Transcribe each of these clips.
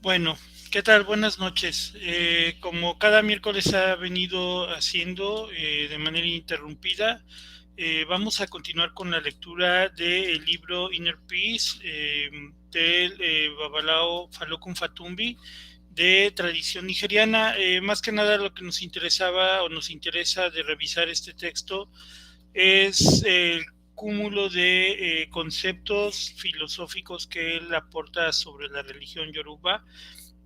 Bueno, ¿qué tal? Buenas noches. Como cada miércoles ha venido haciendo de manera ininterrumpida, vamos a continuar con la lectura del libro Inner Peace del Babalao Falokun Fatumbi de tradición nigeriana. Más que nada lo que nos interesaba o nos interesa de revisar este texto es el cúmulo de conceptos filosóficos que él aporta sobre la religión yoruba,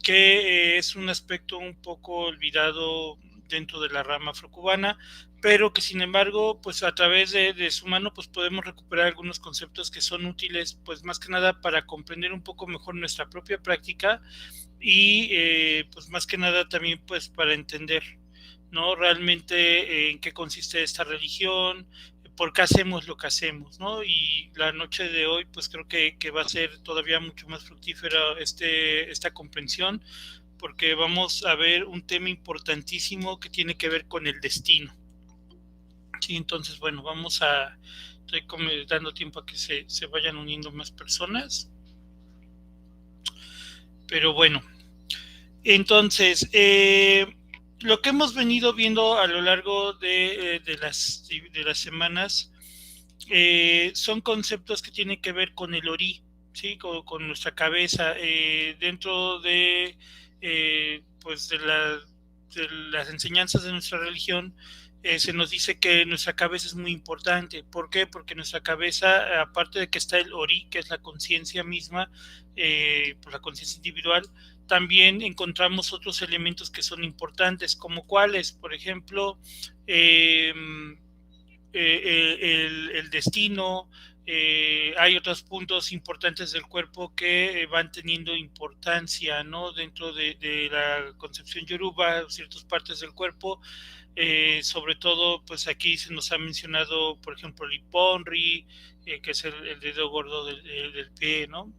que es un aspecto un poco olvidado dentro de la rama afrocubana, pero que sin embargo, pues a través de su mano, pues podemos recuperar algunos conceptos que son útiles, pues más que nada para comprender un poco mejor nuestra propia práctica y pues más que nada también pues para entender, ¿no? Realmente en qué consiste esta religión, por qué hacemos lo que hacemos, ¿no? Y la noche de hoy, pues creo que va a ser todavía mucho más fructífera esta comprensión, porque vamos a ver un tema importantísimo que tiene que ver con el destino. Sí, entonces, bueno, estoy como dando tiempo a que se vayan uniendo más personas, pero bueno, entonces, lo que hemos venido viendo a lo largo de las semanas son conceptos que tienen que ver con el ori, ¿sí? Con nuestra cabeza, dentro pues de las enseñanzas de nuestra religión. Se nos dice que nuestra cabeza es muy importante. ¿Por qué? Porque nuestra cabeza, aparte de que está el ori, que es la conciencia misma, pues la conciencia individual, también encontramos otros elementos que son importantes, como cuáles, por ejemplo, eh, el destino. Hay otros puntos importantes del cuerpo que van teniendo importancia, ¿no? Dentro de la concepción yoruba, ciertas partes del cuerpo, sobre todo, pues aquí se nos ha mencionado, por ejemplo, el iponri, que es el dedo gordo del pie, ¿no?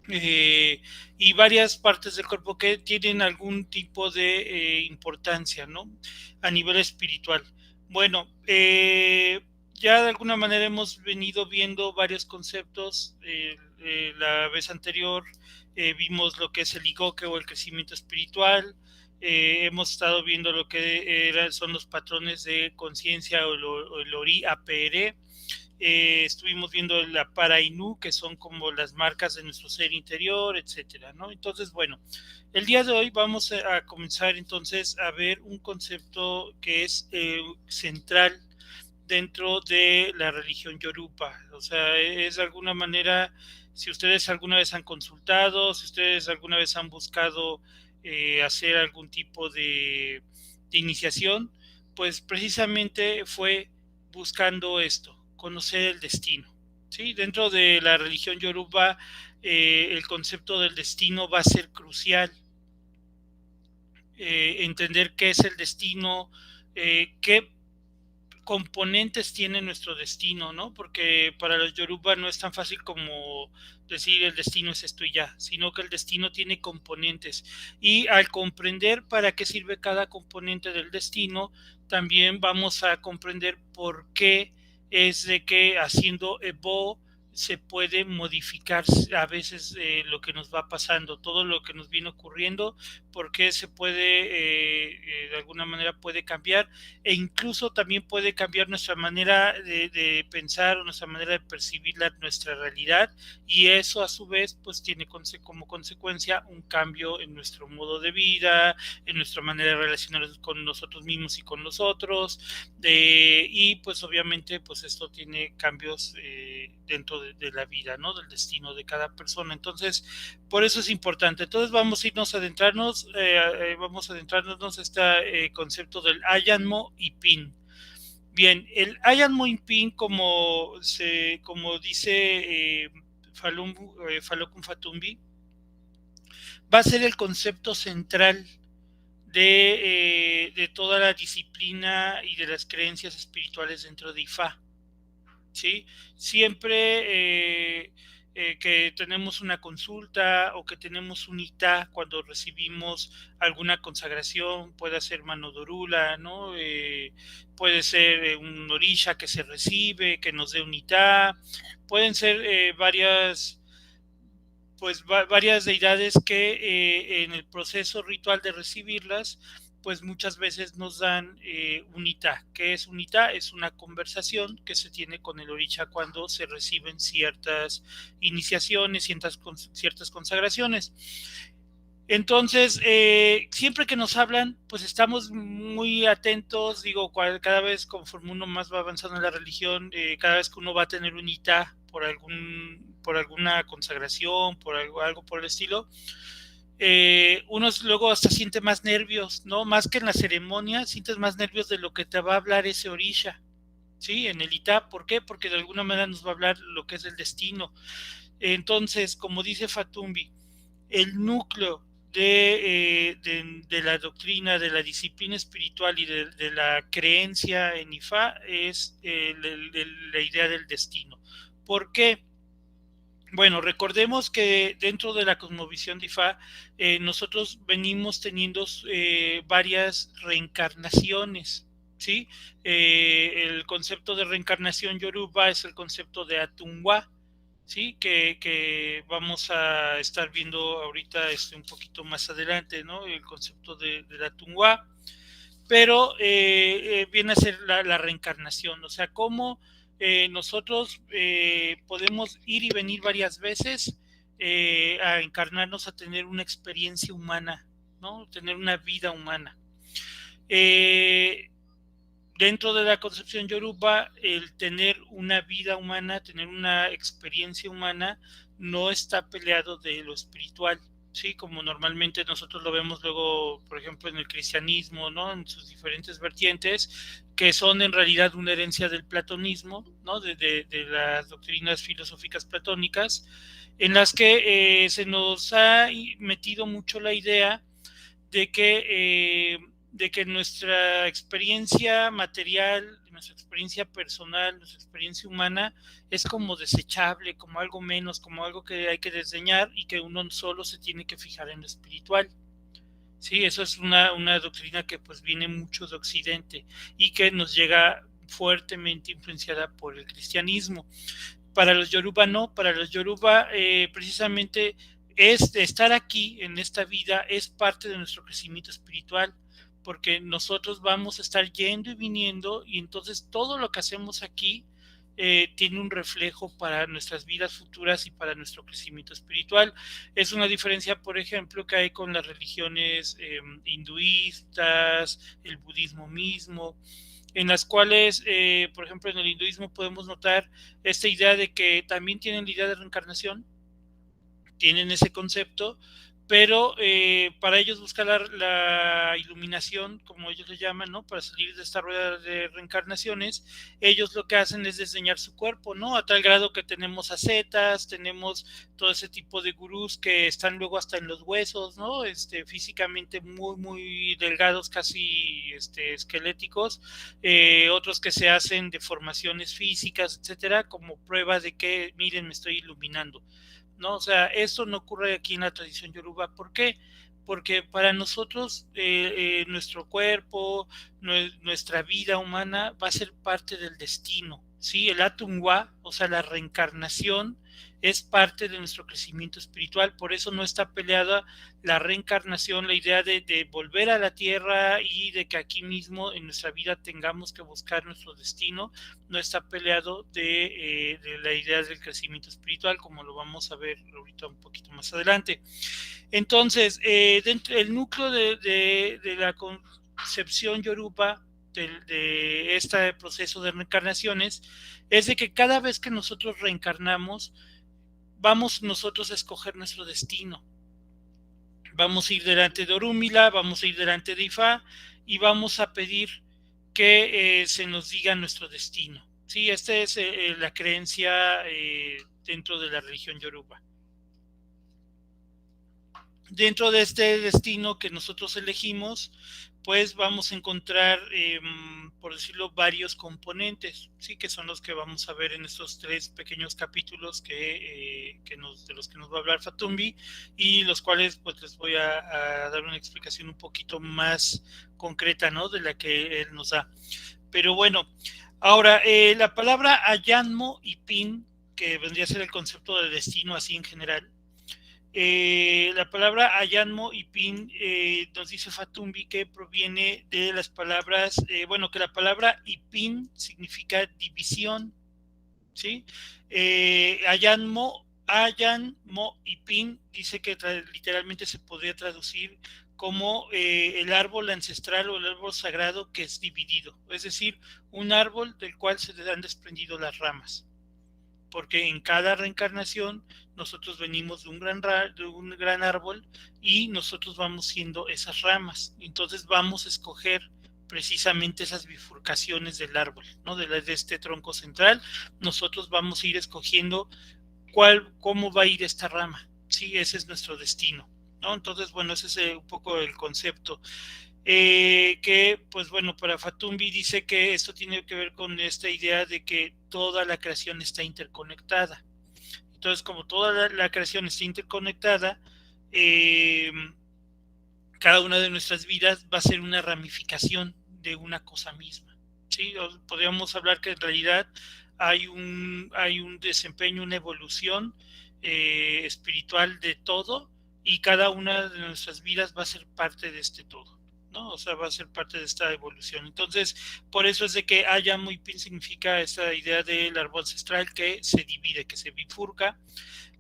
eh, y varias partes del cuerpo que tienen algún tipo de importancia, ¿no? A nivel espiritual. Bueno, ya de alguna manera hemos venido viendo varios conceptos. La vez anterior vimos lo que es el igoke o el crecimiento espiritual. Hemos estado viendo lo que son los patrones de conciencia o el ori apere. Estuvimos viendo la Parainu, que son como las marcas de nuestro ser interior, etcétera, ¿no? Entonces, bueno, el día de hoy vamos a comenzar entonces a ver un concepto que es central dentro de la religión yoruba. O sea, es de alguna manera, si ustedes alguna vez han consultado, si ustedes alguna vez han buscado hacer algún tipo de iniciación, pues precisamente fue buscando esto, conocer el destino. ¿Sí? Dentro de la religión yoruba, el concepto del destino va a ser crucial. Entender qué es el destino, qué componentes tiene nuestro destino, ¿no? Porque para los yoruba no es tan fácil como decir el destino es esto y ya, sino que el destino tiene componentes. Y al comprender para qué sirve cada componente del destino, también vamos a comprender por qué es de que haciendo Evo se puede modificar a veces lo que nos va pasando, todo lo que nos viene ocurriendo, porque se puede, de alguna manera puede cambiar, e incluso también puede cambiar nuestra manera de pensar o nuestra manera de percibir nuestra realidad, y eso a su vez pues tiene como consecuencia un cambio en nuestro modo de vida, en nuestra manera de relacionarnos con nosotros mismos y con los otros, y pues obviamente pues esto tiene cambios dentro de la vida, ¿no? Del destino de cada persona. Entonces, por eso es importante. Entonces vamos a adentrarnos a este concepto del Ayanmo y Pin. Bien, el Ayanmo y Pin, como dice Falokun Fatumbi, va a ser el concepto central de toda la disciplina y de las creencias espirituales dentro de Ifá. ¿Sí? Siempre que tenemos una consulta o que tenemos un ITA cuando recibimos alguna consagración, puede ser manodorula, ¿no? Puede ser un orisha que se recibe, que nos dé un ITA, pueden ser pues varias deidades que en el proceso ritual de recibirlas, pues muchas veces nos dan un itá. ¿Qué es un itá? Es una conversación que se tiene con el orisha cuando se reciben ciertas iniciaciones, ciertas consagraciones. Entonces, siempre que nos hablan, pues estamos muy atentos, digo, cada vez conforme uno más va avanzando en la religión, cada vez que uno va a tener un itá por alguna consagración, por algo por el estilo, uno luego hasta siente más nervios, ¿no? Más que en la ceremonia, sientes más nervios de lo que te va a hablar ese orisha, ¿sí? En el itá, ¿por qué? Porque de alguna manera nos va a hablar lo que es el destino. Entonces, como dice Fatumbi, el núcleo de la doctrina, de la disciplina espiritual y de la creencia en Ifá es la idea del destino. ¿Por qué? Bueno, recordemos que dentro de la cosmovisión de Ifá, nosotros venimos teniendo varias reencarnaciones, ¿sí? El concepto de reencarnación yoruba es el concepto de Atunwa, ¿sí? Que vamos a estar viendo ahorita un poquito más adelante, ¿no? El concepto de la Tungua, pero viene a ser la reencarnación, o sea, cómo nosotros podemos ir y venir varias veces a encarnarnos, a tener una experiencia humana, ¿no? Tener una vida humana. Eh, Dentro de la concepción yoruba, el tener una vida humana, tener una experiencia humana, no está peleado de lo espiritual, ¿sí? Como normalmente nosotros lo vemos luego, por ejemplo, en el cristianismo, ¿no? En sus diferentes vertientes, que son en realidad una herencia del platonismo, ¿no? De las doctrinas filosóficas platónicas, en las que se nos ha metido mucho la idea de de que nuestra experiencia material, nuestra experiencia personal, nuestra experiencia humana es como desechable, como algo menos, como algo que hay que desdeñar y que uno solo se tiene que fijar en lo espiritual. Sí, eso es una doctrina que pues viene mucho de Occidente y que nos llega fuertemente influenciada por el cristianismo. Para los Yoruba no, para los Yoruba precisamente es estar aquí en esta vida es parte de nuestro crecimiento espiritual, porque nosotros vamos a estar yendo y viniendo y entonces todo lo que hacemos aquí tiene un reflejo para nuestras vidas futuras y para nuestro crecimiento espiritual. Es una diferencia, por ejemplo, que hay con las religiones hinduistas, el budismo mismo, en las cuales, por ejemplo, en el hinduismo podemos notar esta idea de que también tienen la idea de reencarnación, tienen ese concepto, pero para ellos buscar la iluminación, como ellos le llaman, ¿no? Para salir de esta rueda de reencarnaciones, ellos lo que hacen es diseñar su cuerpo, ¿no? A tal grado que tenemos ascetas, tenemos todo ese tipo de gurús que están luego hasta en los huesos, ¿no? Físicamente muy delgados, casi esqueléticos, otros que se hacen deformaciones físicas, etcétera, como prueba de que, miren, me estoy iluminando. ¿No? O sea, esto no ocurre aquí en la tradición yoruba. ¿Por qué? Porque para nosotros nuestro cuerpo, nuestra vida humana va a ser parte del destino, ¿sí? El Atumwa, o sea, la reencarnación, es parte de nuestro crecimiento espiritual, por eso no está peleada la reencarnación, la idea de volver a la tierra y de que aquí mismo en nuestra vida tengamos que buscar nuestro destino, no está peleado de la idea del crecimiento espiritual, como lo vamos a ver ahorita un poquito más adelante. Entonces, el núcleo de la concepción yoruba de este proceso de reencarnaciones es de que cada vez que nosotros reencarnamos, vamos nosotros a escoger nuestro destino. Vamos a ir delante de Orúmila, vamos a ir delante de Ifá y vamos a pedir que se nos diga nuestro destino. Sí, esta es la creencia dentro de la religión yoruba. Dentro de este destino que nosotros elegimos, pues vamos a encontrar, por decirlo, varios componentes, ¿sí? Que son los que vamos a ver en estos tres pequeños capítulos de los que nos va a hablar Fatumbi y los cuales pues les voy a dar una explicación un poquito más concreta, ¿no? De la que él nos da. Pero bueno, ahora, la palabra Ayanmo y Pin, que vendría a ser el concepto de destino así en general, La palabra Ayanmo y Pin nos dice Fatumbi que proviene de las palabras, bueno, que la palabra Ipin significa división, ¿sí? Ayanmo y Pin dice que literalmente se podría traducir como el árbol ancestral o el árbol sagrado que es dividido, es decir, un árbol del cual se le han desprendido las ramas, porque en cada reencarnación nosotros venimos de un gran árbol y nosotros vamos siendo esas ramas, entonces vamos a escoger precisamente esas bifurcaciones del árbol, ¿no? De este tronco central, nosotros vamos a ir escogiendo cómo va a ir esta rama, sí, ese es nuestro destino, ¿no? Entonces, bueno, ese es un poco el concepto. Que pues bueno, para Fatumbi dice que esto tiene que ver con esta idea de que toda la creación está interconectada. Entonces, como toda la creación está interconectada, eh, cada una de nuestras vidas va a ser una ramificación de una cosa misma. ¿Sí? Podríamos hablar que en realidad hay un desempeño, una evolución espiritual de todo, y cada una de nuestras vidas va a ser parte de este todo, ¿no? O sea, va a ser parte de esta evolución. Entonces, por eso es de que Haya Muy Pin significa esa idea del árbol ancestral que se divide, que se bifurca,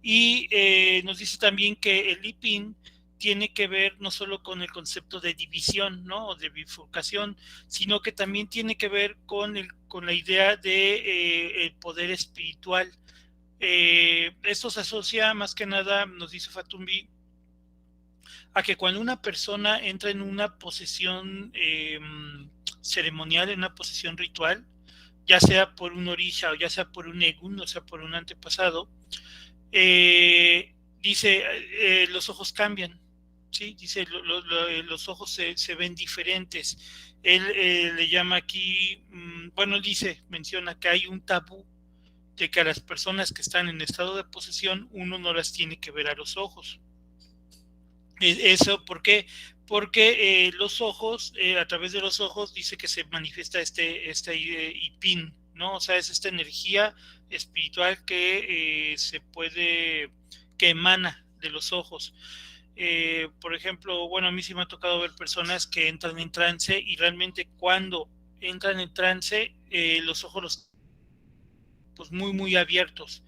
y nos dice también que el IPIN tiene que ver no solo con el concepto de división, ¿no? O de bifurcación, sino que también tiene que ver con la idea de el poder espiritual. Esto se asocia más que nada, nos dice Fatumbi, a que cuando una persona entra en una posesión ceremonial, en una posesión ritual, ya sea por un orisha o ya sea por un egun, o sea, por un antepasado, dice, los ojos cambian, ¿sí? Dice, los ojos se ven diferentes. Él le llama aquí, bueno, dice, menciona que hay un tabú de que a las personas que están en estado de posesión uno no las tiene que ver a los ojos. Eso, ¿por qué? Porque los ojos, a través de los ojos, dice que se manifiesta este IPIN, ¿no? O sea, es esta energía espiritual que emana de los ojos. Por ejemplo, bueno, a mí sí me ha tocado ver personas que entran en trance, y realmente cuando entran en trance, los ojos los pues muy abiertos.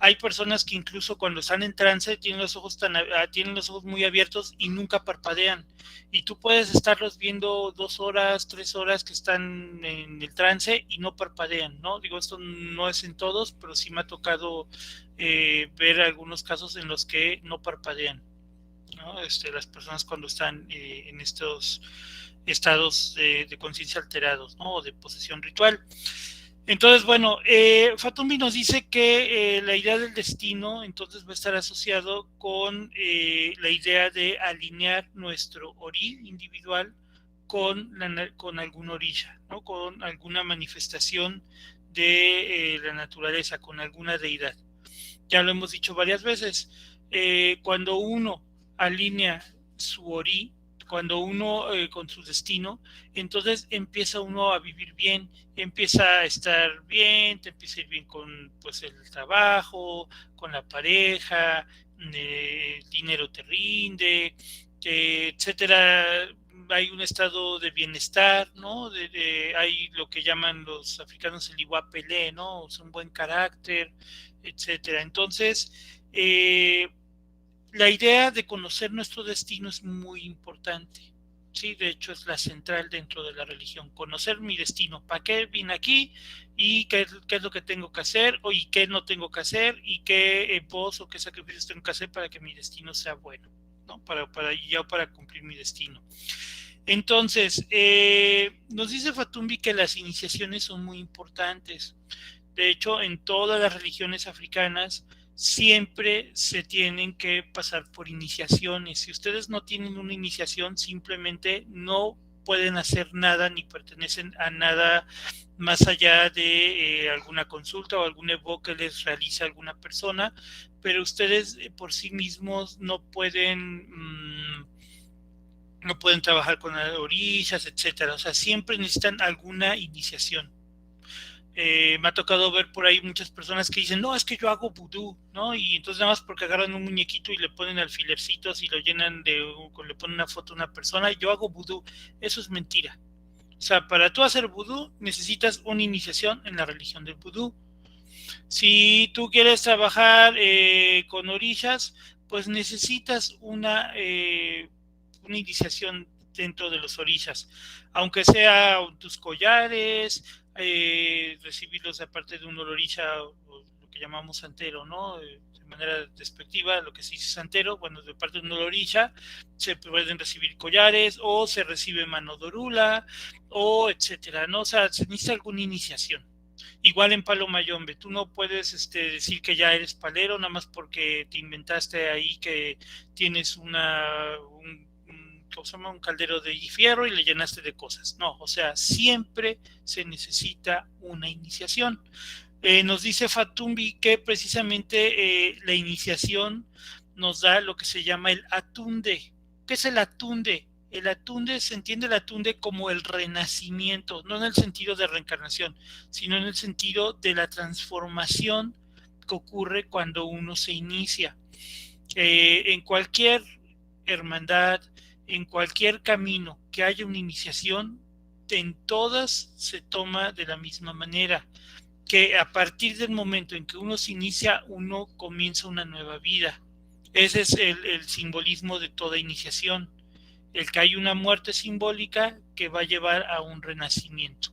Hay personas que incluso cuando están en trance tienen los ojos muy abiertos y nunca parpadean. Y tú puedes estarlos viendo 2 horas, 3 horas que están en el trance y no parpadean, ¿no? Digo, esto no es en todos, pero sí me ha tocado ver algunos casos en los que no parpadean, ¿no? Las personas cuando están en estos estados de conciencia alterados, ¿no? O de posesión ritual. Entonces, bueno, Fatumbi nos dice que la idea del destino entonces va a estar asociado con la idea de alinear nuestro ori individual con algún orilla, ¿no? Con alguna manifestación de la naturaleza, con alguna deidad. Ya lo hemos dicho varias veces, cuando uno alinea su ori, cuando uno con su destino, entonces empieza uno a vivir bien, empieza a estar bien, te empieza a ir bien con pues el trabajo, con la pareja, el dinero te rinde, etcétera. Hay un estado de bienestar, ¿no? Hay lo que llaman los africanos el iguapelé, ¿no? Es un buen carácter, etcétera. Entonces, la idea de conocer nuestro destino es muy importante. Sí, de hecho es la central dentro de la religión, conocer mi destino, para qué vine aquí y qué es lo que tengo que hacer y qué no tengo que hacer y qué pos o qué sacrificios tengo que hacer para que mi destino sea bueno, ¿no? Para cumplir mi destino. Entonces, nos dice Fatumbi que las iniciaciones son muy importantes. De hecho, en todas las religiones africanas siempre se tienen que pasar por iniciaciones. Si ustedes no tienen una iniciación, simplemente no pueden hacer nada ni pertenecen a nada más allá de alguna consulta o algún evo que les realiza alguna persona, pero ustedes por sí mismos no pueden trabajar con orillas, etcétera. O sea, siempre necesitan alguna iniciación. Me ha tocado ver por ahí muchas personas que dicen, no, es que yo hago vudú, ¿no? Y entonces nada más porque agarran un muñequito y le ponen alfilercitos y lo llenan le ponen una foto a una persona, y yo hago vudú. Eso es mentira. O sea, para tú hacer vudú necesitas una iniciación en la religión del vudú. Si tú quieres trabajar con orillas, pues necesitas una iniciación dentro de los orillas, aunque sea tus collares, recibirlos aparte de un orilla, o lo que llamamos santero, ¿no? De manera despectiva, lo que se dice santero, bueno, de parte de una orilla se pueden recibir collares o se recibe mano dorula o etcétera, ¿no? O sea, se necesita alguna iniciación. Igual en Palo Mayombe, tú no puedes decir que ya eres palero nada más porque te inventaste ahí que tienes ¿cómo se llama? Un caldero de fierro y le llenaste de cosas. No, o sea, siempre se necesita una iniciación. Nos dice Fatumbi que precisamente la iniciación nos da lo que se llama el atunde. ¿Qué es el atunde? El atunde, se entiende el atunde como el renacimiento, no en el sentido de reencarnación, sino en el sentido de la transformación que ocurre cuando uno se inicia. En cualquier hermandad, en cualquier camino que haya una iniciación, en todas se toma de la misma manera, que a partir del momento en que uno se inicia, uno comienza una nueva vida. Ese es el simbolismo de toda iniciación, el que hay una muerte simbólica que va a llevar a un renacimiento.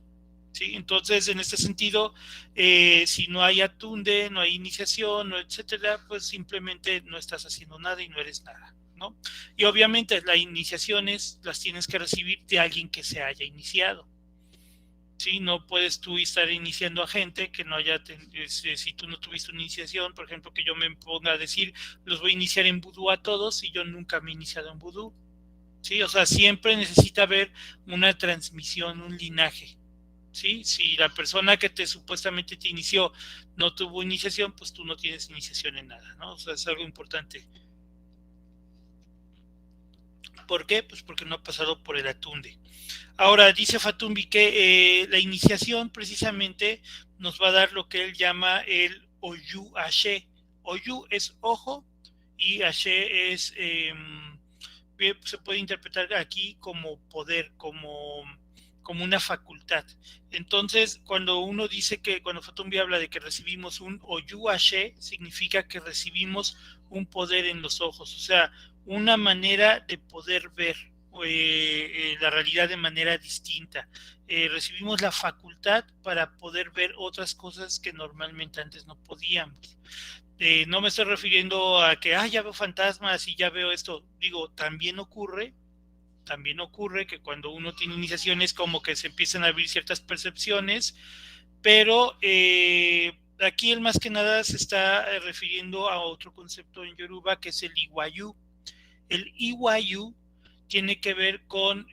¿Sí? Entonces, en este sentido, si no hay atunde, no hay iniciación, no, etcétera, pues simplemente no estás haciendo nada y no eres nada, ¿no? Y obviamente las iniciaciones las tienes que recibir de alguien que se haya iniciado. Sí, no puedes tú estar iniciando a gente que no haya, si tú no tuviste una iniciación, por ejemplo, que yo me ponga a decir, los voy a iniciar en vudú a todos y yo nunca me he iniciado en vudú. Sí, o sea, siempre necesita haber una transmisión, un linaje. ¿Sí? Si la persona que supuestamente te inició no tuvo iniciación, pues tú no tienes iniciación en nada, ¿no? O sea, es algo importante. ¿Por qué? Pues porque no ha pasado por el atunde. Ahora, dice Fatumbi que la iniciación precisamente nos va a dar lo que él llama el Oyu Ashe. Oyu es ojo y Ashe se puede interpretar aquí como poder, como una facultad. Entonces, cuando uno dice cuando Fatumbi habla de que recibimos un Oyu Ashe, significa que recibimos un poder en los ojos, o sea, una manera de poder ver la realidad de manera distinta. Recibimos la facultad para poder ver otras cosas que normalmente antes no podíamos. No me estoy refiriendo a que ya veo fantasmas y ya veo esto. Digo, también ocurre que cuando uno tiene iniciaciones como que se empiezan a abrir ciertas percepciones, pero aquí el más que nada se está refiriendo a otro concepto en Yoruba que es el Iwayu. El Iwayu tiene que ver con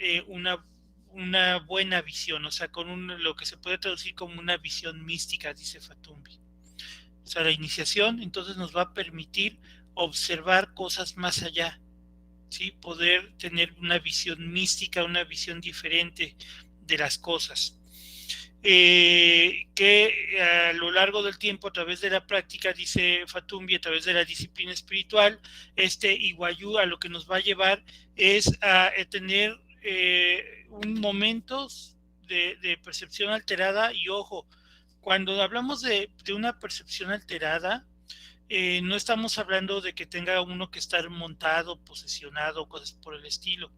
una buena visión, o sea, con lo que se puede traducir como una visión mística, dice Fatumbi. O sea, la iniciación entonces nos va a permitir observar cosas más allá, ¿sí? Poder tener una visión mística, una visión diferente de las cosas. Que a lo largo del tiempo, a través de la práctica, dice Fatumbi, a través de la disciplina espiritual, Iguayú a lo que nos va a llevar es a tener un momentos de percepción alterada. Y ojo, cuando hablamos de una percepción alterada, no estamos hablando de que tenga uno que estar montado, posesionado, cosas por el estilo.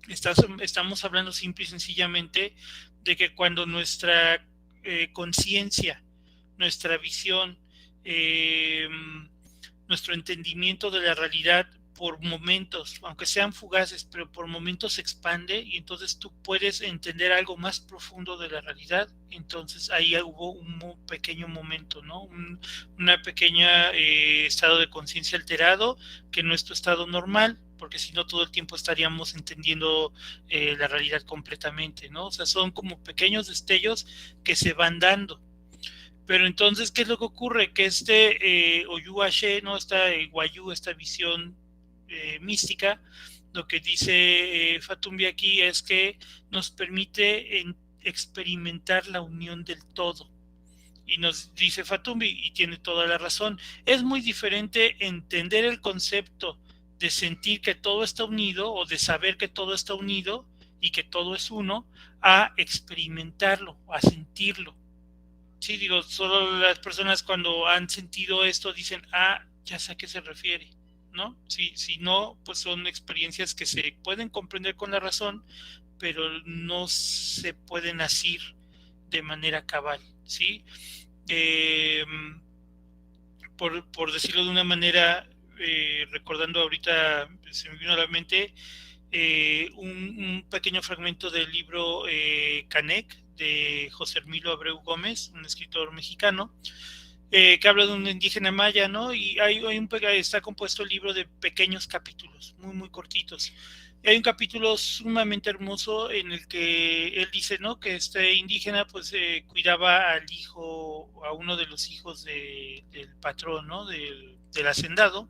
Estamos hablando simple y sencillamente de que cuando nuestra conciencia, nuestra visión, eh, nuestro entendimiento de la realidad por momentos, aunque sean fugaces, pero por momentos se expande y entonces tú puedes entender algo más profundo de la realidad. Entonces ahí hubo un pequeño momento, ¿no? Una pequeña estado de conciencia alterado, que no es tu estado normal, porque si no todo el tiempo estaríamos entendiendo la realidad completamente, ¿no? O sea, son como pequeños destellos que se van dando. Pero entonces, ¿qué es lo que ocurre? Que Oyuashe, ¿no? Esta Guayú, esta visión mística, lo que dice Fatumbi aquí es que nos permite experimentar la unión del todo. Y nos dice Fatumi, y tiene toda la razón, es muy diferente entender el concepto de sentir que todo está unido o de saber que todo está unido y que todo es uno, a experimentarlo, a sentirlo. Sí, digo, solo las personas cuando han sentido esto dicen, ya sé a qué se refiere, ¿no? Si no, pues son experiencias que se pueden comprender con la razón, pero no se pueden asir de manera cabal, ¿sí? Eh, por decirlo de una manera, recordando ahorita, se me vino a la mente un pequeño fragmento del libro Canek de José Hermilo Abreu Gómez, un escritor mexicano, que habla de un indígena maya, ¿no? Y está compuesto el libro de pequeños capítulos, muy, muy cortitos. Y hay un capítulo sumamente hermoso en el que él dice, ¿no? Que este indígena, pues, cuidaba al hijo, a uno de los hijos del patrón, ¿no? Del hacendado.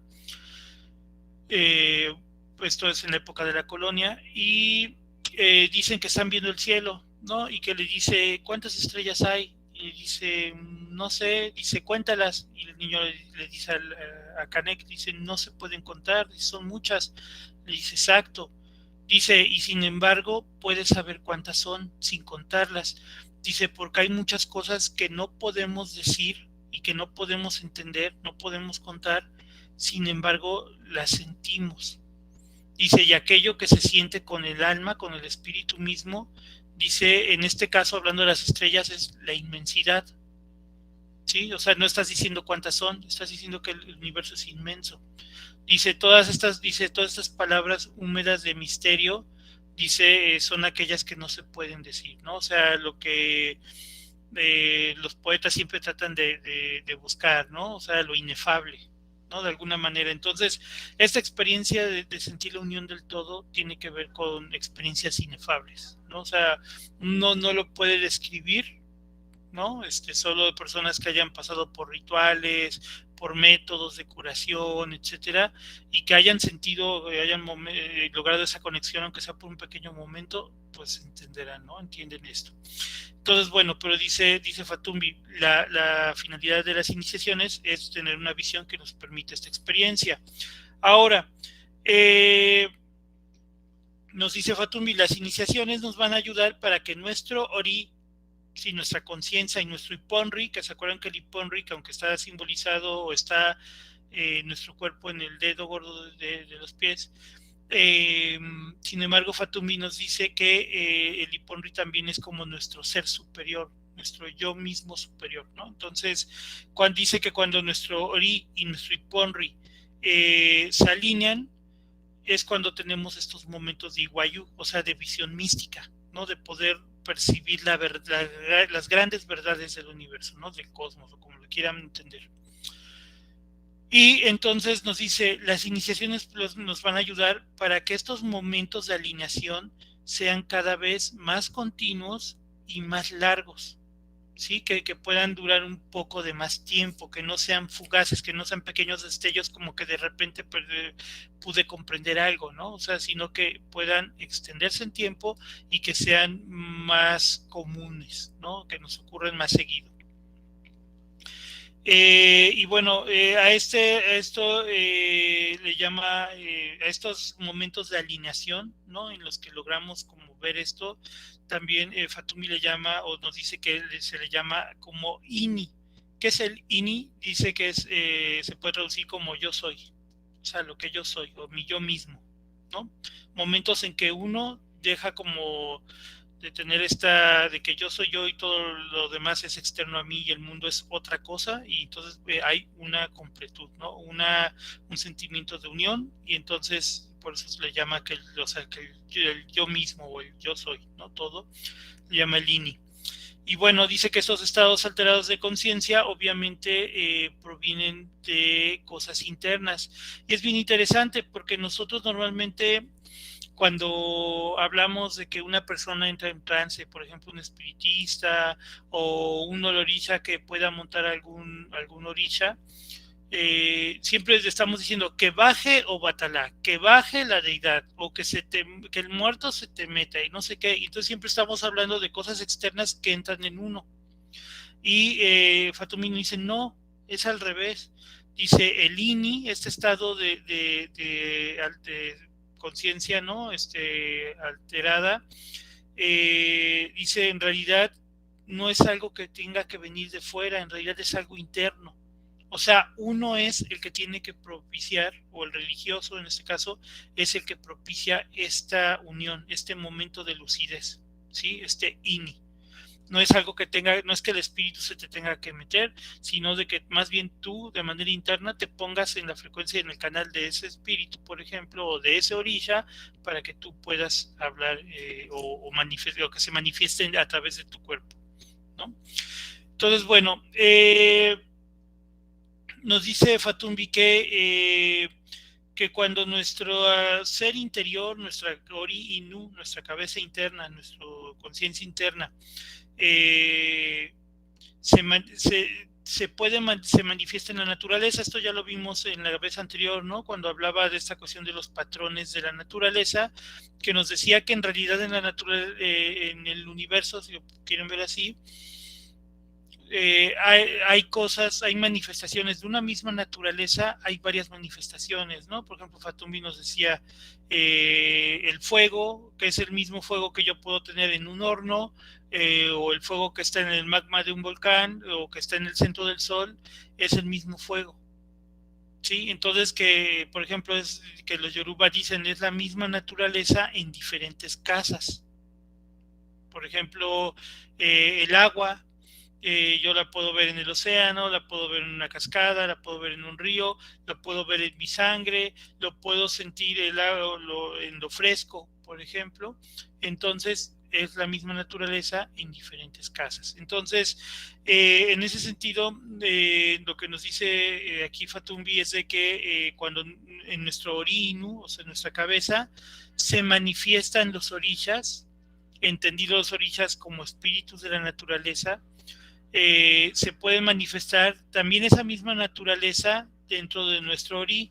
Esto es en la época de la colonia, y dicen que están viendo el cielo, ¿no? Y que le dice, ¿cuántas estrellas hay? Y dice, no sé, dice, cuéntalas. Y el niño le dice a Canek, dice, no se pueden contar, son muchas. Le dice, exacto. Dice, y sin embargo, puedes saber cuántas son sin contarlas. Dice, porque hay muchas cosas que no podemos decir y que no podemos entender, no podemos contar, sin embargo, las sentimos. Dice, y aquello que se siente con el alma, con el espíritu mismo, dice, en este caso, hablando de las estrellas, es la inmensidad. ¿Sí? O sea, no estás diciendo cuántas son, estás diciendo que el universo es inmenso. Dice, todas estas palabras húmedas de misterio, dice, son aquellas que no se pueden decir, ¿no? O sea, lo que los poetas siempre tratan de buscar, ¿no? O sea, lo inefable, ¿no? De alguna manera. Entonces, esta experiencia de sentir la unión del todo tiene que ver con experiencias inefables, ¿no? O sea, uno no lo puede describir, ¿no? Solo de personas que hayan pasado por rituales, por métodos de curación, etcétera, y que hayan sentido, hayan logrado esa conexión, aunque sea por un pequeño momento, pues entenderán, ¿no? Entienden esto. Entonces, bueno, pero dice Fatumbi, la finalidad de las iniciaciones es tener una visión que nos permite esta experiencia. Ahora, nos dice Fatumbi, las iniciaciones nos van a ayudar para que nuestro Ori, si nuestra conciencia y nuestro Iponri, que se acuerdan que el Iponri, que aunque está simbolizado o está nuestro cuerpo en el dedo gordo de los pies, sin embargo Fatumi nos dice que el Iponri también es como nuestro ser superior, nuestro yo mismo superior, ¿no? Entonces, cuando dice que cuando nuestro Ori y nuestro Iponri se alinean, es cuando tenemos estos momentos de Iwayu, o sea, de visión mística, ¿no? De poder percibir las grandes verdades del universo, ¿no? Del cosmos, o como lo quieran entender. Y entonces nos dice, las iniciaciones nos van a ayudar para que estos momentos de alineación sean cada vez más continuos y más largos. ¿Sí? Que puedan durar un poco de más tiempo, que no sean fugaces, que no sean pequeños destellos como que de repente pude comprender algo, ¿no? O sea, sino que puedan extenderse en tiempo y que sean más comunes, ¿no? Que nos ocurran más seguido. Y bueno, a esto le llama, a estos momentos de alineación, ¿no? En los que logramos como ver esto, también Fatumi le llama o nos dice que se le llama como INI. ¿Qué es el INI? Dice que se puede traducir como yo soy, o sea, lo que yo soy, o mi yo mismo, ¿no? Momentos en que uno deja como de tener de que yo soy yo y todo lo demás es externo a mí y el mundo es otra cosa, y entonces hay una completud, ¿no? Un sentimiento de unión, y entonces por eso se le llama o sea, que el yo mismo o el yo soy, ¿no? Todo, le llama el INI. Y bueno, dice que estos estados alterados de conciencia obviamente provienen de cosas internas. Y es bien interesante porque nosotros normalmente cuando hablamos de que una persona entra en trance, por ejemplo un espiritista o un orisha que pueda montar algún orisha, siempre estamos diciendo que baje o batalá, que baje la deidad, o que el muerto se te meta y no sé qué. Entonces siempre estamos hablando de cosas externas que entran en uno. Y Fatumino dice, no, es al revés. Dice el INI, este estado de conciencia, ¿no? Alterada, dice, en realidad no es algo que tenga que venir de fuera, en realidad es algo interno. O sea, uno es el que tiene que propiciar, o el religioso en este caso, es el que propicia esta unión, este momento de lucidez, ¿sí? Este INI. No es algo que tenga, no es que el espíritu se te tenga que meter, sino de que más bien tú de manera interna te pongas en la frecuencia, en el canal de ese espíritu, por ejemplo, o de ese orilla, para que tú puedas hablar o que se manifieste a través de tu cuerpo, ¿no? Entonces, bueno, nos dice Fatumbi que cuando nuestro ser interior, nuestra Ori Inu, nuestra cabeza interna, nuestra conciencia interna, eh, se manifiesta en la naturaleza. Esto ya lo vimos en la vez anterior, ¿no? Cuando hablaba de esta cuestión de los patrones de la naturaleza, que nos decía que en realidad en la naturaleza, en el universo, si lo quieren ver así, hay cosas, hay manifestaciones de una misma naturaleza, hay varias manifestaciones, ¿no? Por ejemplo, Fatumbi nos decía el fuego, que es el mismo fuego que yo puedo tener en un horno, o el fuego que está en el magma de un volcán, o que está en el centro del sol, es el mismo fuego. Sí, entonces que, por ejemplo, es que los Yoruba dicen es la misma naturaleza en diferentes casas. Por ejemplo, el agua, yo la puedo ver en el océano, la puedo ver en una cascada, la puedo ver en un río, la puedo ver en mi sangre, lo puedo sentir en lo fresco, por ejemplo. Entonces, es la misma naturaleza en diferentes casas. Entonces, en ese sentido, lo que nos dice aquí Fatumbi es de que cuando en nuestro orinu, o sea, en nuestra cabeza, se manifiestan los orillas, entendidos los orillas como espíritus de la naturaleza, se puede manifestar también esa misma naturaleza dentro de nuestro Ori.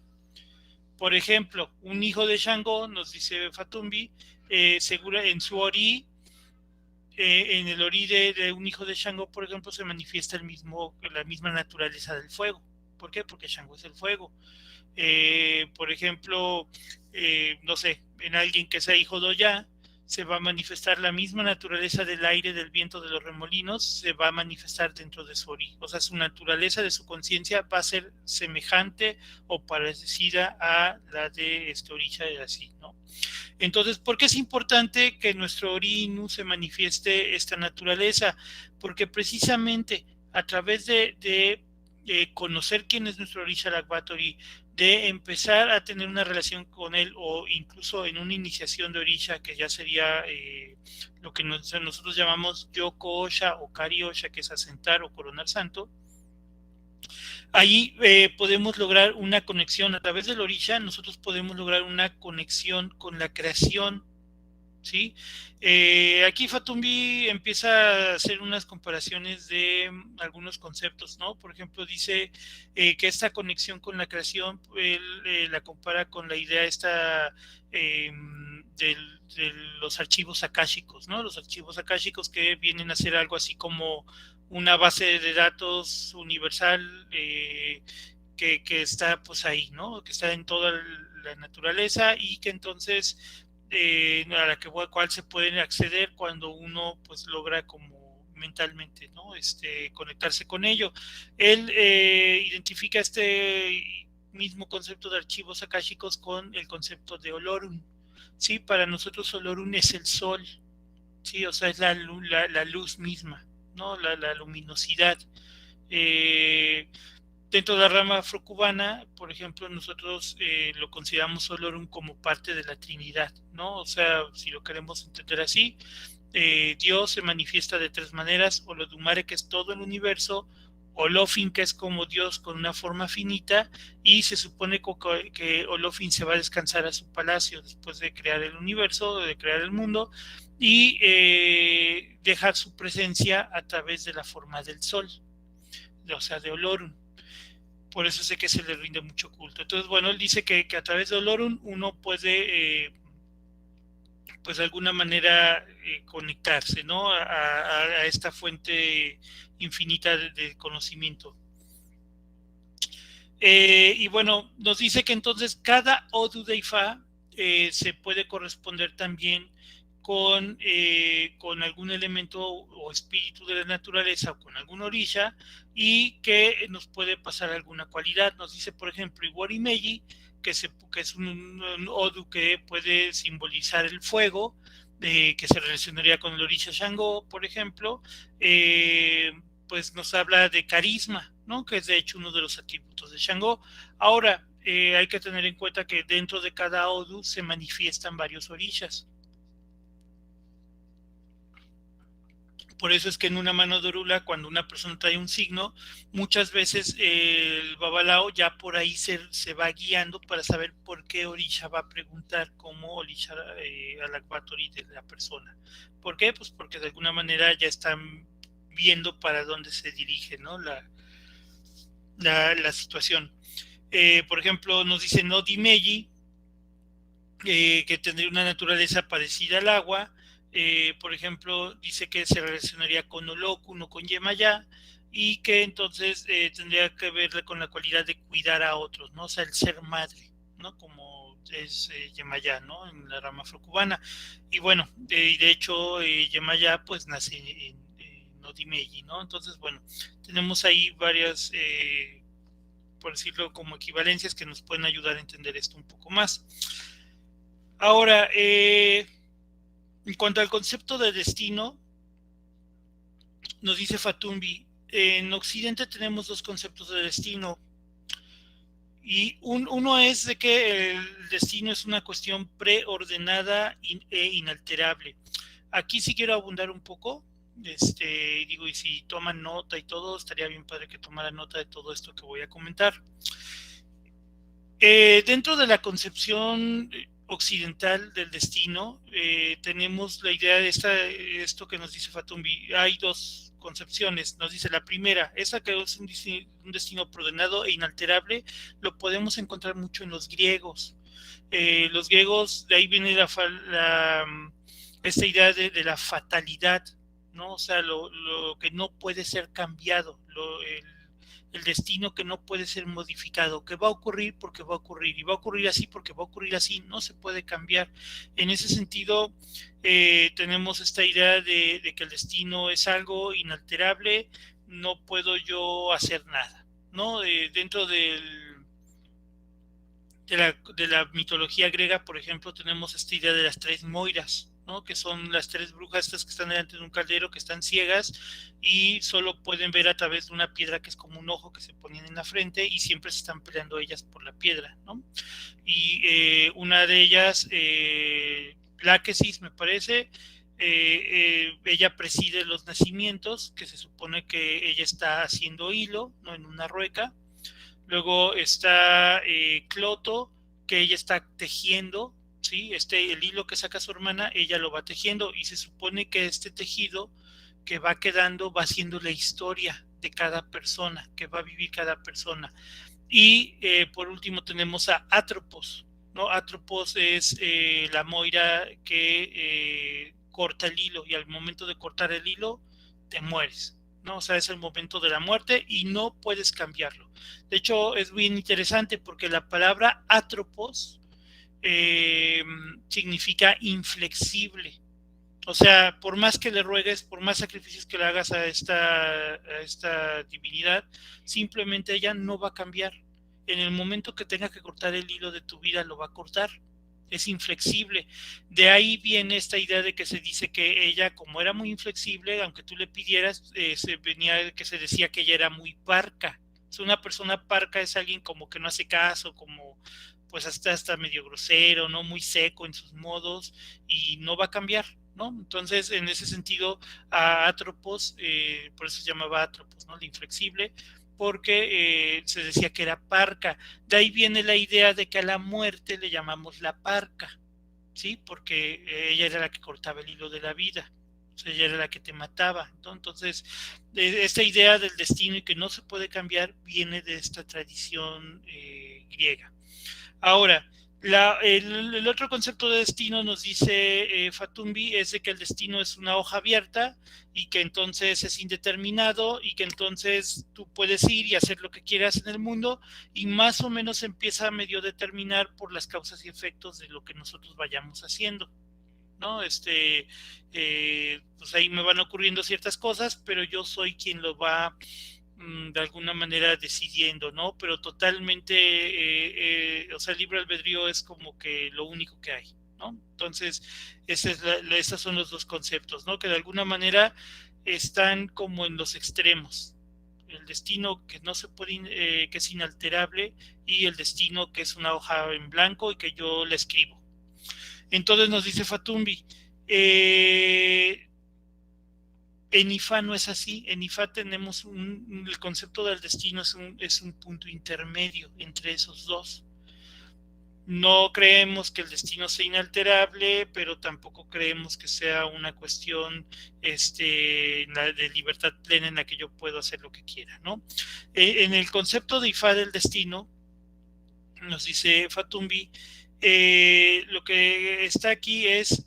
Por ejemplo, un hijo de Shango, nos dice Fatumbi, segura en su Ori, en el Ori de un hijo de Shango, por ejemplo, se manifiesta la misma naturaleza del fuego. ¿Por qué? Porque Shango es el fuego. Por ejemplo, no sé, en alguien que sea hijo de Oya, se va a manifestar la misma naturaleza del aire, del viento, de los remolinos, se va a manifestar dentro de su ori. O sea, su naturaleza de su conciencia va a ser semejante o parecida a la de este orilla y así, ¿no? Entonces, ¿por qué es importante que nuestro orinu se manifieste esta naturaleza? Porque precisamente a través de conocer quién es nuestro Orisha Lakbatori, de empezar a tener una relación con él, o incluso en una iniciación de Orisha, que ya sería lo que nosotros llamamos Yoko Osha o Kari Osha, que es asentar o coronar santo. Ahí podemos lograr una conexión a través del Orisha. Nosotros podemos lograr una conexión con la creación, ¿sí? Aquí Fatumbi empieza a hacer unas comparaciones de algunos conceptos, ¿no? Por ejemplo, dice que esta conexión con la creación, él la compara con la idea esta de los archivos akáshicos, ¿no? Los archivos akáshicos que vienen a ser algo así como una base de datos universal que está pues ahí, ¿no? Que está en toda la naturaleza y que entonces a la cual se pueden acceder cuando uno pues logra como mentalmente, ¿no? Conectarse con ello. Él identifica este mismo concepto de archivos akáshicos con el concepto de Olorun. Sí, para nosotros Olorun es el sol, sí, o sea, es la luz misma, ¿no? La luminosidad. Eh, Dentro de la rama afrocubana, por ejemplo, nosotros lo consideramos Olorum como parte de la Trinidad, ¿no? O sea, si lo queremos entender así, Dios se manifiesta de tres maneras: Olodumare, que es todo el universo; Olofin, que es como Dios con una forma finita, y se supone que Olofin se va a descansar a su palacio después de crear el universo, de crear el mundo, y dejar su presencia a través de la forma del sol, o sea, de Olorum. por eso sé que se le rinde mucho culto. Entonces, bueno, él dice que a través de Olorun uno puede, pues de alguna manera, conectarse, ¿no? A esta fuente infinita de conocimiento. Y bueno, nos dice que entonces cada Odu de Ifá se puede corresponder también con algún elemento o espíritu de la naturaleza o con algún orisha, y que nos puede pasar alguna cualidad. Nos dice, por ejemplo, Iwari Meiji, que es un Odu que puede simbolizar el fuego, que se relacionaría con el orisha Shango, por ejemplo. Pues nos habla de carisma, ¿no? Que es de hecho uno de los atributos de Shango. Ahora, hay que tener en cuenta que dentro de cada Odu se manifiestan varios orishas. Por eso es que en una mano de Orula, cuando una persona trae un signo, muchas veces el babalao ya por ahí se va guiando para saber por qué orisha va a preguntar como orisha al akbatori de la persona. ¿Por qué? Pues porque de alguna manera ya están viendo para dónde se dirige, ¿no? La situación. Por ejemplo, nos dice Nodi Meiji, que tendría una naturaleza parecida al agua. Por ejemplo, dice que se relacionaría con Oloku, no con Yemaya, y que entonces tendría que ver con la cualidad de cuidar a otros, ¿no? O sea, el ser madre, ¿no? Como es Yemaya, ¿no? En la rama afrocubana. Y bueno, y de hecho, Yemaya pues nace en Nodi Meiji, ¿no? Entonces, bueno, tenemos ahí varias, por decirlo, como equivalencias que nos pueden ayudar a entender esto un poco más. Ahora, en cuanto al concepto de destino, nos dice Fatumbi, en Occidente tenemos dos conceptos de destino, y uno es de que el destino es una cuestión preordenada e inalterable. Aquí sí quiero abundar un poco, digo, y si toman nota y todo, estaría bien padre que tomaran nota de todo esto que voy a comentar. Dentro de la concepción occidental del destino, tenemos la idea de esto que nos dice Fatumbi. Hay dos concepciones. Nos dice la primera, esa que es un destino preordenado e inalterable, lo podemos encontrar mucho en los griegos. Los griegos, de ahí viene esta idea de la fatalidad, ¿no? O sea, lo que no puede ser cambiado, el destino que no puede ser modificado, que va a ocurrir porque va a ocurrir, y va a ocurrir así porque va a ocurrir así, no se puede cambiar. En ese sentido, tenemos esta idea de que el destino es algo inalterable, no puedo yo hacer nada, ¿no? Dentro de la mitología griega, por ejemplo, tenemos esta idea de las tres moiras, ¿no? Que son las tres brujas estas que están delante de un caldero, que están ciegas y solo pueden ver a través de una piedra que es como un ojo que se ponen en la frente, y siempre se están peleando ellas por la piedra, ¿no? Y una de ellas, Láquesis, me parece, ella preside los nacimientos, que se supone que ella está haciendo hilo, ¿no? En una rueca. Luego está Cloto, que ella está tejiendo, ¿sí? El hilo que saca su hermana, ella lo va tejiendo, y se supone que este tejido que va quedando va siendo la historia de cada persona, que va a vivir cada persona. Y por último tenemos a Atropos, ¿no? Atropos es la moira que corta el hilo, y al momento de cortar el hilo te mueres, ¿no? O sea, es el momento de la muerte y no puedes cambiarlo. De hecho, es bien interesante porque la palabra Atropos eh, significa inflexible. O sea, por más que le ruegues, por más sacrificios que le hagas a esta divinidad, simplemente ella no va a cambiar. En el momento que tenga que cortar el hilo de tu vida, lo va a cortar. Es inflexible. De ahí viene esta idea de que se dice que ella, como era muy inflexible, aunque tú le pidieras, que se decía que ella era muy parca. O sea, una persona parca es alguien como que no hace caso, como pues hasta medio grosero, ¿no? Muy seco en sus modos, y no va a cambiar, ¿no? Entonces, en ese sentido, a Atropos, por eso se llamaba Atropos, ¿no? El inflexible, porque se decía que era parca. De ahí viene la idea de que a la muerte le llamamos la parca, ¿sí? Porque ella era la que cortaba el hilo de la vida. O sea, ella era la que te mataba, ¿no? Entonces, esta idea del destino y que no se puede cambiar viene de esta tradición griega. Ahora, el otro concepto de destino nos dice Fatumbi es de que el destino es una hoja abierta y que entonces es indeterminado y que entonces tú puedes ir y hacer lo que quieras en el mundo y más o menos empieza a medio determinar por las causas y efectos de lo que nosotros vayamos haciendo, ¿no? Pues ahí me van ocurriendo ciertas cosas, pero yo soy quien lo va de alguna manera decidiendo, ¿no? Pero totalmente, o sea, el libre albedrío es como que lo único que hay, ¿no? Entonces, esos son los dos conceptos, ¿no? Que de alguna manera están como en los extremos. El destino que no se puede, que es inalterable, y el destino que es una hoja en blanco y que yo la escribo. Entonces nos dice Fatumbi, en IFA no es así. En IFA tenemos el concepto del destino es un punto intermedio entre esos dos. No creemos que el destino sea inalterable, pero tampoco creemos que sea una cuestión de libertad plena en la que yo puedo hacer lo que quiera, ¿no? En el concepto de IFA del destino, nos dice Fatumbi, lo que está aquí es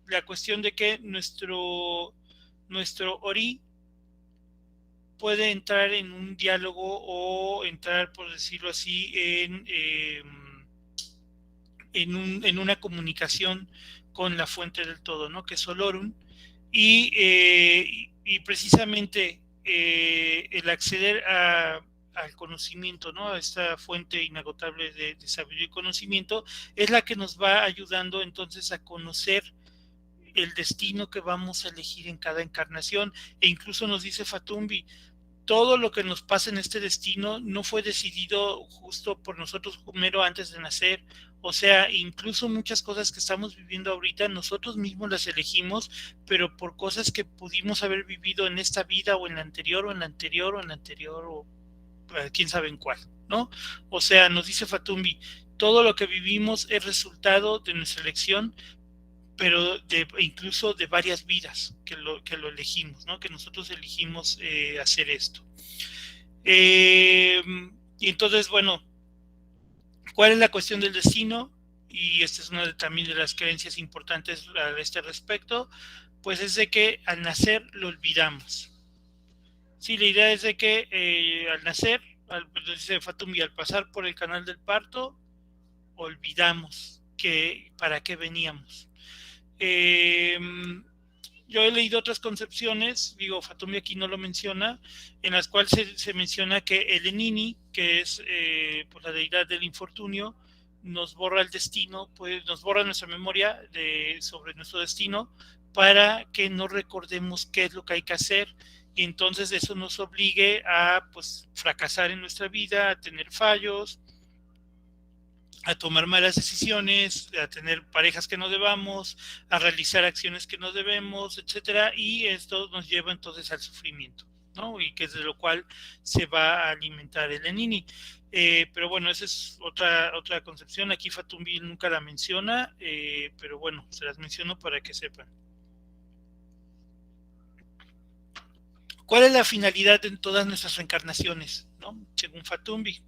la cuestión de que nuestro Ori puede entrar en un diálogo o entrar, por decirlo así, en una comunicación con la fuente del todo, ¿no? Que es Olorun. Y precisamente el acceder al conocimiento, ¿no? A esta fuente inagotable de sabiduría y conocimiento, es la que nos va ayudando entonces a conocer el destino que vamos a elegir en cada encarnación. E incluso nos dice Fatumbi, todo lo que nos pasa en este destino no fue decidido justo por nosotros primero antes de nacer. O sea, incluso muchas cosas que estamos viviendo ahorita, nosotros mismos las elegimos, pero por cosas que pudimos haber vivido en esta vida o en la anterior o en la anterior o en la anterior o quién sabe en cuál, ¿no? O sea, nos dice Fatumbi, todo lo que vivimos es resultado de nuestra elección, pero incluso de varias vidas que lo elegimos, ¿no? Que nosotros elegimos hacer esto. Y entonces, bueno, ¿cuál es la cuestión del destino? Y esta es una también de las creencias importantes a este respecto, pues es de que al nacer lo olvidamos. Sí, la idea es de que al nacer, dice Fatumi, al pasar por el canal del parto, olvidamos que para qué veníamos. Eh, yo he leído otras concepciones, digo, Fatumi aquí no lo menciona, en las cuales se menciona que el Enini, que es pues la deidad del infortunio, nos borra el destino, pues nos borra nuestra memoria sobre nuestro destino para que no recordemos qué es lo que hay que hacer y entonces eso nos obligue a pues fracasar en nuestra vida, a tener fallos, a tomar malas decisiones, a tener parejas que no debamos, a realizar acciones que no debemos, etcétera, y esto nos lleva entonces al sufrimiento, ¿no? Y que es de lo cual se va a alimentar el Enini. Pero bueno, esa es otra concepción. Aquí Fatumbi nunca la menciona, pero bueno, se las menciono para que sepan. ¿Cuál es la finalidad en todas nuestras reencarnaciones, ¿no? Según Fatumbi.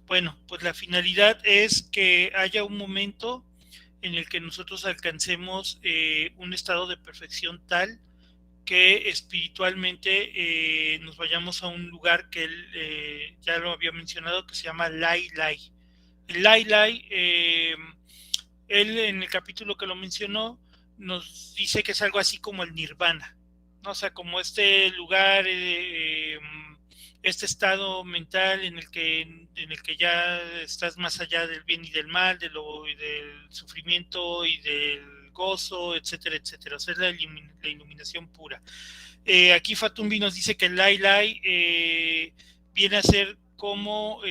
Bueno, pues la finalidad es que haya un momento en el que nosotros alcancemos un estado de perfección tal que espiritualmente nos vayamos a un lugar que él ya lo había mencionado, que se llama Lai Lai. El Lai Lai, él en el capítulo que lo mencionó, nos dice que es algo así como el nirvana, ¿no? O sea, como este lugar, este estado mental en el que ya estás más allá del bien y del mal, del sufrimiento y del gozo, etcétera, etcétera. O sea, es la iluminación pura. Aquí Fatumbi nos dice que el Lai Lai viene a ser como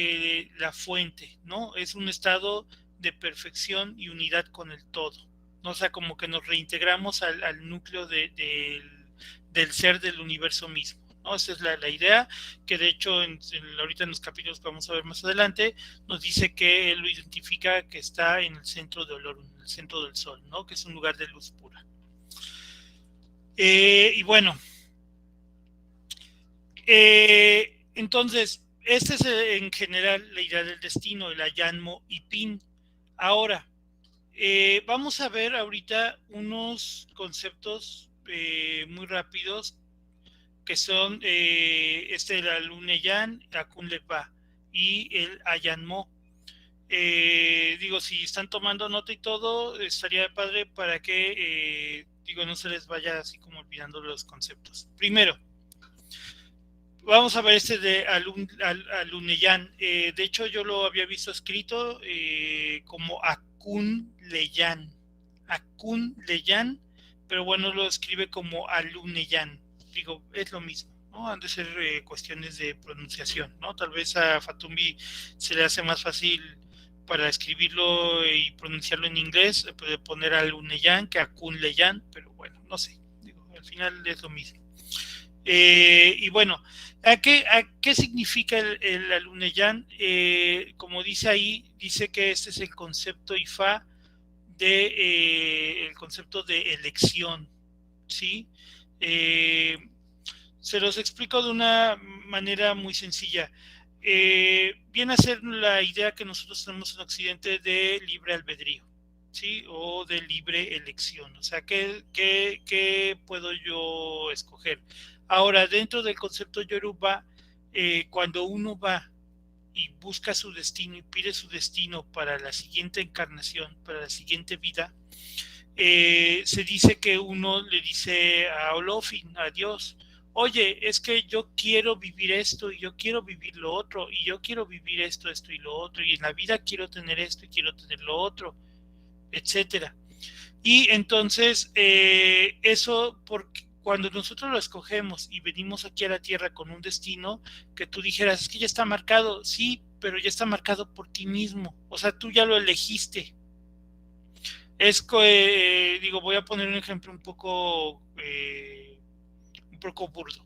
la fuente, ¿no? Es un estado de perfección y unidad con el todo, ¿no? O sea, como que nos reintegramos al núcleo del ser del universo mismo, ¿no? Esa es la idea, que de hecho ahorita en los capítulos que vamos a ver más adelante, nos dice que él lo identifica que está en el centro de Olor, en el centro del sol, ¿no? Que es un lugar de luz pura. Y bueno, entonces, esta es en general la idea del destino, el Ayanmo y Pin. Ahora, vamos a ver ahorita unos conceptos muy rápidos que son el Aluneyan, Akunlepa y el Ayanmo. Digo, si están tomando nota y todo, estaría padre para que, digo, no se les vaya así como olvidando los conceptos. Primero, vamos a ver este de Aluneyan. De hecho, yo lo había visto escrito como Akun Leyan. Akun Leyan, pero bueno, lo escribe como Aluneyan. Digo, es lo mismo, ¿no? Han de ser cuestiones de pronunciación, ¿no? Tal vez a Fatumbi se le hace más fácil para escribirlo y pronunciarlo en inglés, puede poner Aluneyan que Akun Leyan, pero bueno, no sé. Digo, al final es lo mismo. Y bueno, ¿a qué significa el Aluneyan? Como dice ahí, dice que este es el concepto IFA el concepto de elección, ¿sí? Eh, Se los explico de una manera muy sencilla. Viene a ser la idea que nosotros tenemos en Occidente de libre albedrío, ¿sí? O de libre elección. O sea, ¿qué puedo yo escoger? Ahora, dentro del concepto Yoruba, cuando uno va y busca su destino y pide su destino para la siguiente encarnación, para la siguiente vida, se dice que uno le dice a Olofin, a Dios, oye, es que yo quiero vivir esto y yo quiero vivir lo otro y yo quiero vivir esto, esto y lo otro y en la vida quiero tener esto y quiero tener lo otro, etcétera. Y entonces eso, porque cuando nosotros lo escogemos y venimos aquí a la Tierra con un destino, que tú dijeras, es que ya está marcado, sí, pero ya está marcado por ti mismo, o sea, tú ya lo elegiste. Digo, voy a poner un ejemplo un poco burdo.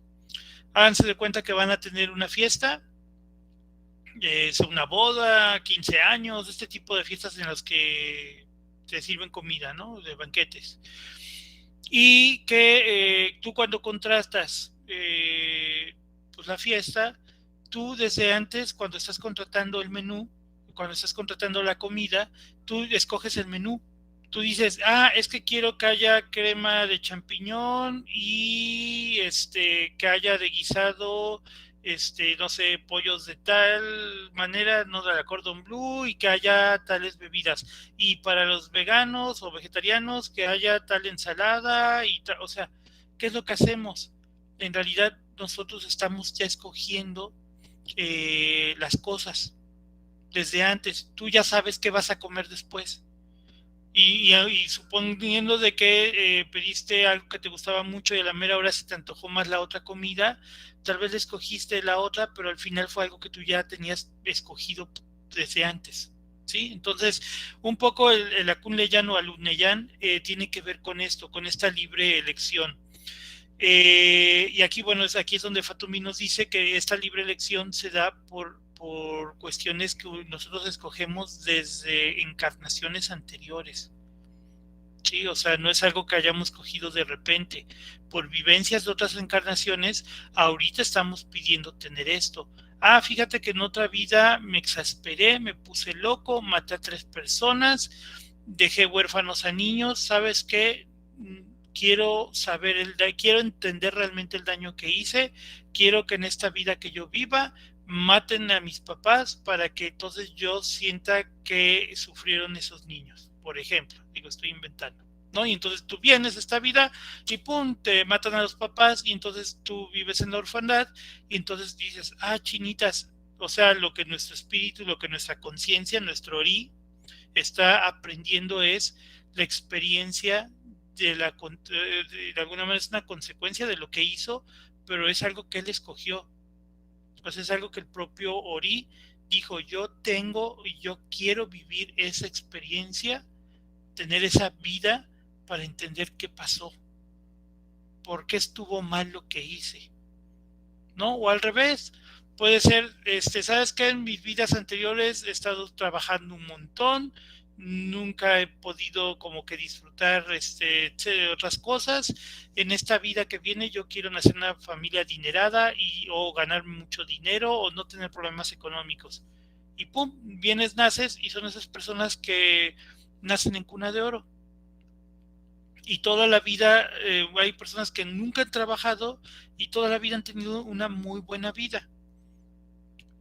Háganse de cuenta que van a tener una fiesta, una boda, 15 años, este tipo de fiestas en las que se sirven comida, ¿no? De banquetes. Y que tú cuando contrastas pues la fiesta, tú desde antes, cuando estás contratando el menú, cuando estás contratando la comida, tú escoges el menú. Tú dices, es que quiero que haya crema de champiñón y que haya de guisado, no sé, pollos de tal manera, no de la cordon bleu, y que haya tales bebidas. Y para los veganos o vegetarianos, que haya tal ensalada o sea, ¿qué es lo que hacemos? En realidad, nosotros estamos ya escogiendo las cosas desde antes. Tú ya sabes qué vas a comer después. Y suponiendo de que pediste algo que te gustaba mucho y a la mera hora se te antojó más la otra comida, tal vez escogiste la otra, pero al final fue algo que tú ya tenías escogido desde antes. ¿Sí? Entonces, un poco el Akunleyan o Aluneyan tiene que ver con esto, con esta libre elección. Y aquí, bueno, aquí es donde Fatumi nos dice que esta libre elección se da por cuestiones que nosotros escogemos desde encarnaciones anteriores. Sí, o sea, no es algo que hayamos cogido de repente. Por vivencias de otras encarnaciones, ahorita estamos pidiendo tener esto. Fíjate que en otra vida me exasperé, me puse loco, maté a 3 personas, dejé huérfanos a niños, ¿sabes qué? Quiero saber quiero entender realmente el daño que hice, quiero que en esta vida que yo viva maten a mis papás para que entonces yo sienta que sufrieron esos niños, por ejemplo, digo, estoy inventando, ¿no? Y entonces tú vienes a esta vida y pum, te matan a los papás y entonces tú vives en la orfandad y entonces dices, chinitas, o sea, lo que nuestro espíritu, lo que nuestra conciencia, nuestro ori está aprendiendo es la experiencia de alguna manera es una consecuencia de lo que hizo, pero es algo que él escogió. Pues es algo que el propio Ori dijo, yo tengo y yo quiero vivir esa experiencia, tener esa vida para entender qué pasó, por qué estuvo mal lo que hice, ¿no? O al revés, puede ser, ¿sabes qué? En mis vidas anteriores he estado trabajando un montón, nunca he podido como que disfrutar otras cosas. En esta vida que viene yo quiero nacer en una familia adinerada y o ganar mucho dinero o no tener problemas económicos. Y pum, vienes, naces y son esas personas que nacen en cuna de oro. Y toda la vida hay personas que nunca han trabajado y toda la vida han tenido una muy buena vida.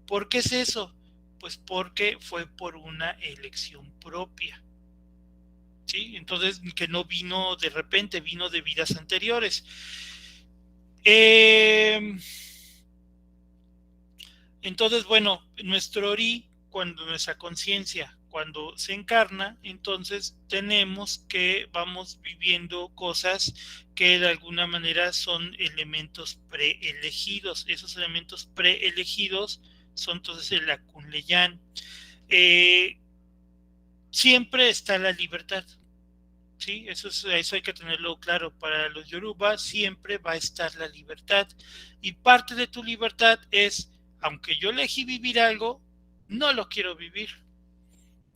¿Por qué es eso? Pues porque fue por una elección propia. ¿Sí? Entonces, que no vino de repente, vino de vidas anteriores. Eh, entonces, bueno, nuestro ori, cuando nuestra conciencia, cuando se encarna, entonces tenemos que vamos viviendo cosas que de alguna manera son elementos preelegidos. Esos elementos preelegidos son entonces el Akunleyan. Eh, Siempre está la libertad. Sí, eso hay que tenerlo claro. Para los Yoruba siempre va a estar la libertad. Y parte de tu libertad es, aunque yo elegí vivir algo, no lo quiero vivir.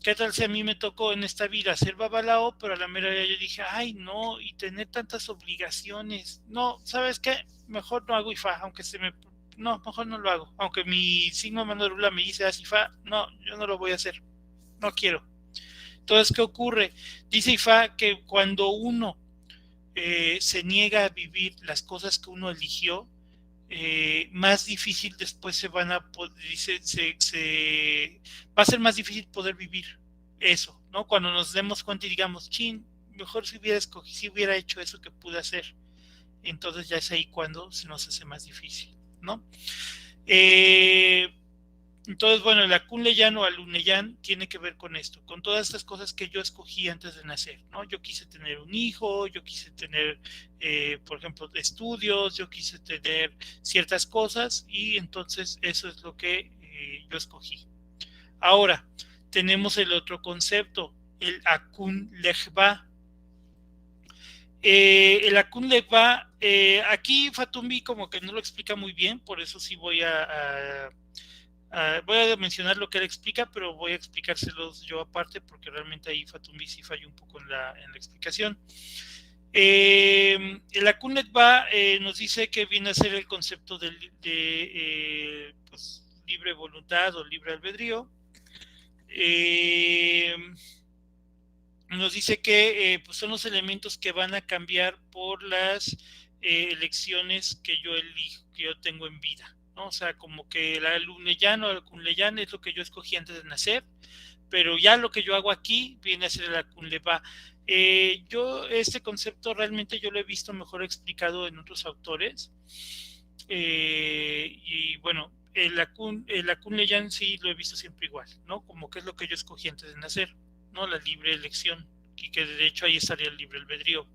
¿Qué tal si a mí me tocó en esta vida ser babalao, pero a la mera hora yo dije, ay, no, y tener tantas obligaciones? No, ¿sabes qué? Mejor no hago IFA, aunque se me... No, mejor no lo hago. Aunque mi signo de mandorula me dice haz IFA, no, yo no lo voy a hacer. No quiero. Entonces, ¿qué ocurre? Dice IFA que cuando uno se niega a vivir las cosas que uno eligió, más difícil después se van a dice, va a ser más difícil poder vivir eso, ¿no? Cuando nos demos cuenta y digamos, chin, mejor si hubiera escogido, si hubiera hecho eso que pude hacer, entonces ya es ahí cuando se nos hace más difícil, ¿no? Eh, entonces, bueno, el Akunleyan o Aluneyan tiene que ver con esto, con todas estas cosas que yo escogí antes de nacer, ¿no? Yo quise tener un hijo, yo quise tener, por ejemplo, estudios, yo quise tener ciertas cosas y entonces eso es lo que yo escogí. Ahora, tenemos el otro concepto, el Akunlejba. El Akunlejba, aquí Fatumi como que no lo explica muy bien, por eso sí voy a mencionar lo que él explica, pero voy a explicárselos yo aparte, porque realmente ahí Fatumi sí falló un poco en la explicación. El Akunlet va nos dice que viene a ser el concepto pues, libre voluntad o libre albedrío. Nos dice que pues son los elementos que van a cambiar por las elecciones que yo elijo, que yo tengo en vida, ¿no? O sea, como que el Luneyan o el Kunleyan es lo que yo escogí antes de nacer, pero ya lo que yo hago aquí viene a ser el Kunleba. Yo este concepto realmente yo lo he visto mejor explicado en otros autores, y bueno, el Akunleyan sí lo he visto siempre igual, ¿no? Como que es lo que yo escogí antes de nacer, ¿no? La libre elección, y que de hecho ahí estaría el libre albedrío.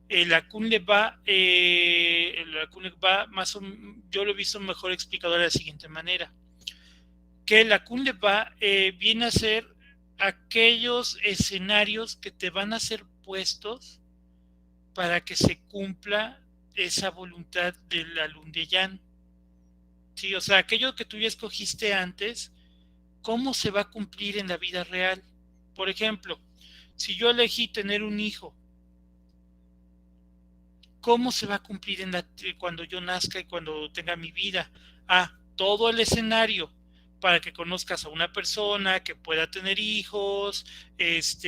El Akunleba más yo lo he visto mejor explicado de la siguiente manera, que el Akunleba viene a ser aquellos escenarios que te van a ser puestos para que se cumpla esa voluntad del Alundeyan. Sí, o sea, aquello que tú ya escogiste antes, ¿cómo se va a cumplir en la vida real? Por ejemplo, si yo elegí tener un hijo, ¿cómo se va a cumplir cuando yo nazca y cuando tenga mi vida? Todo el escenario para que conozcas a una persona que pueda tener hijos, pues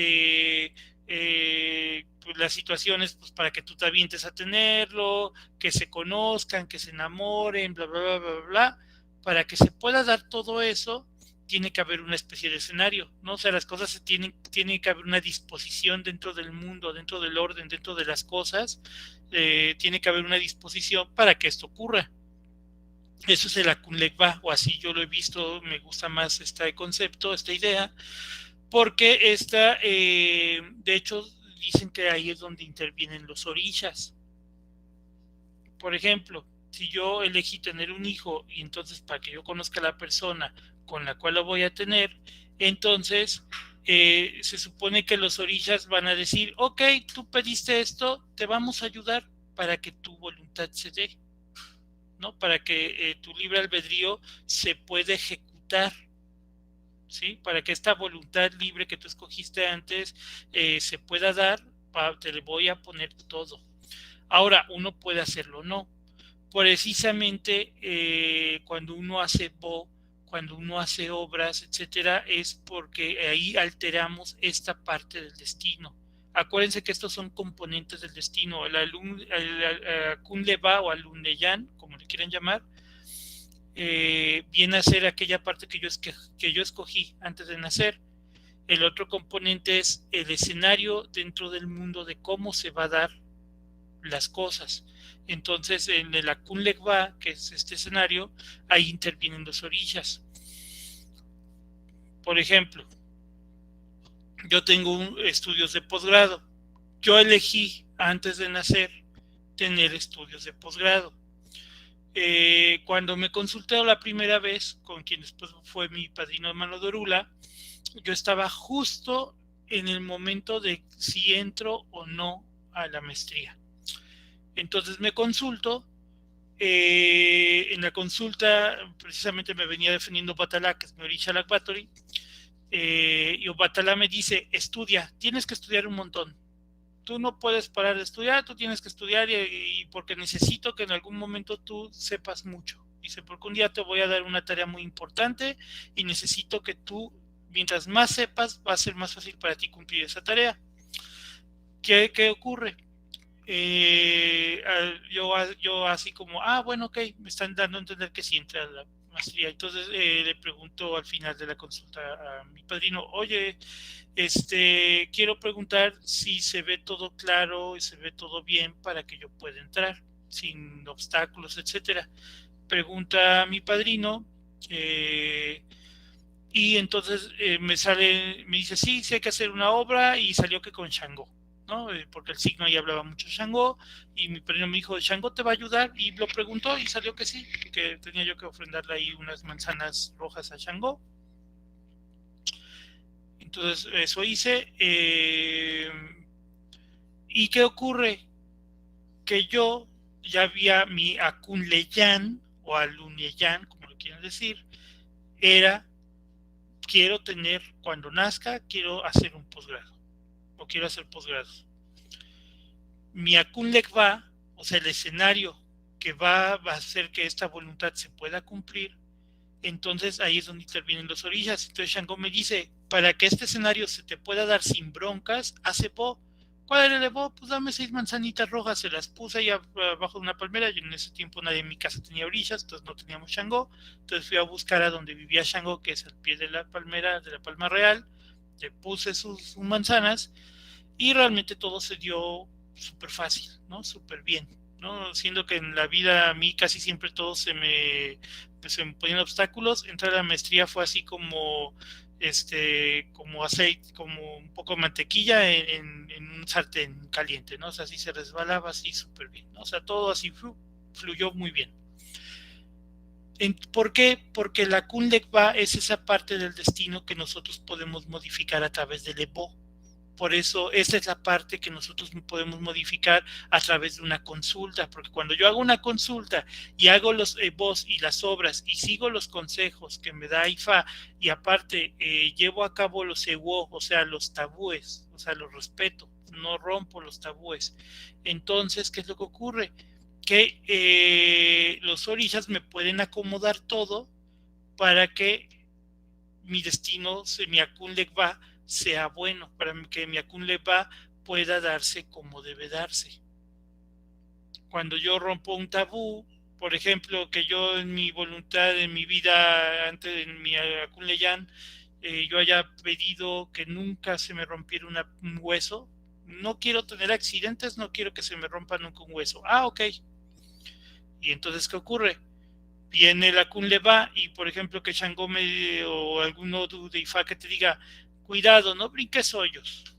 las situaciones pues, para que tú te avientes a tenerlo, que se conozcan, que se enamoren, bla, bla, bla, bla, bla. Para que se pueda dar todo eso, tiene que haber una especie de escenario, ¿no? O sea, las cosas tiene que haber una disposición dentro del mundo, dentro del orden, dentro de las cosas, tiene que haber una disposición para que esto ocurra. Eso es el Akunlekba, o así yo lo he visto, me gusta más este concepto, esta idea, porque de hecho, dicen que ahí es donde intervienen los orishas. Por ejemplo, si yo elegí tener un hijo y entonces para que yo conozca a la persona con la cual lo voy a tener, entonces se supone que los orishas van a decir, ok, tú pediste esto, te vamos a ayudar para que tu voluntad se dé, ¿no? Para que tu libre albedrío se pueda ejecutar. ¿sí? Para que esta voluntad libre que tú escogiste antes se pueda dar, te le voy a poner todo. Ahora, uno puede hacerlo o no. Precisamente cuando uno hace Bo, cuando uno hace obras, etcétera, es porque ahí alteramos esta parte del destino. Acuérdense que estos son componentes del destino. El Kun Leva o Alun-Leyan, como le quieran llamar, viene a ser aquella parte que yo escogí antes de nacer. El otro componente es el escenario dentro del mundo de cómo se va a dar las cosas. Entonces, en el Akun Legba, que es este escenario, ahí intervienen dos orillas. Por ejemplo, yo tengo estudios de posgrado. Yo elegí, antes de nacer, tener estudios de posgrado. Cuando me consulté la primera vez, con quien después fue mi padrino hermano Dorula, yo estaba justo en el momento de si entro o no a la maestría. Entonces me consulto. En la consulta, precisamente me venía defendiendo Batalá, que es mi Orisha Lakbatori, y Batalá me dice: estudia, tienes que estudiar un montón. Tú no puedes parar de estudiar, tú tienes que estudiar y porque necesito que en algún momento tú sepas mucho. Dice, porque un día te voy a dar una tarea muy importante y necesito que tú, mientras más sepas, va a ser más fácil para ti cumplir esa tarea. ¿Qué ocurre? Yo así como, bueno, ok, me están dando a entender que sí entra a la maestría. Entonces le pregunto al final de la consulta a mi padrino: oye, quiero preguntar si se ve todo claro y se ve todo bien para que yo pueda entrar sin obstáculos, etcétera. Pregunta a mi padrino, y entonces me dice: sí, sí hay que hacer una obra, y salió que con Shango, ¿no? Porque el signo ahí hablaba mucho Shango, y mi padrino me dijo: Shango te va a ayudar, y lo preguntó y salió que sí, que tenía yo que ofrendarle ahí unas manzanas rojas a Shango. Entonces eso hice. ¿Y qué ocurre? Que yo ya había mi Akunleyan o Aluneyan, como lo quieren decir, era: quiero tener, cuando nazca, quiero hacer un posgrado, o quiero hacer posgrados. Mi Akun Lekva, o sea, el escenario que va a hacer que esta voluntad se pueda cumplir, entonces ahí es donde intervienen los orillas. Entonces Shango me dice: para que este escenario se te pueda dar sin broncas, hace Bo. ¿Cuál era el de Bo? Pues dame 6 manzanitas rojas, se las puse ahí abajo de una palmera. Yo en ese tiempo nadie en mi casa tenía orillas, entonces no teníamos Shango. Entonces fui a buscar a donde vivía Shango, que es al pie de la palmera, de la palma real. Le puse sus manzanas y realmente todo se dio súper fácil, ¿no? Súper bien, ¿no? Siendo que en la vida a mí casi siempre todo pues, se me ponían obstáculos. Entrar a la maestría fue así como, como aceite, como un poco de mantequilla en un sartén caliente, ¿no? O sea, así se resbalaba así súper bien, ¿no? O sea, todo así fluyó muy bien. ¿Por qué? Porque la Kundekba es esa parte del destino que nosotros podemos modificar a través del Evo. Por eso esa es la parte que nosotros podemos modificar a través de una consulta, porque cuando yo hago una consulta y hago los EVOs y las obras y sigo los consejos que me da IFA, y aparte llevo a cabo los EWO, o sea, los tabúes, o sea, los respeto, no rompo los tabúes, entonces, ¿qué es lo que ocurre? Que los orillas me pueden acomodar todo para que mi destino, mi Akun Legba, sea bueno, para que mi Akun Legba pueda darse como debe darse. Cuando yo rompo un tabú, por ejemplo, que yo en mi voluntad, en mi vida, antes en mi Akun Leyan, yo haya pedido que nunca se me rompiera un hueso. No quiero tener accidentes, no quiero que se me rompa nunca un hueso. Ok. Y entonces, ¿qué ocurre? Viene la Kunleva y, por ejemplo, que Shango o alguno de Ifa que te diga: cuidado, no brinques hoyos,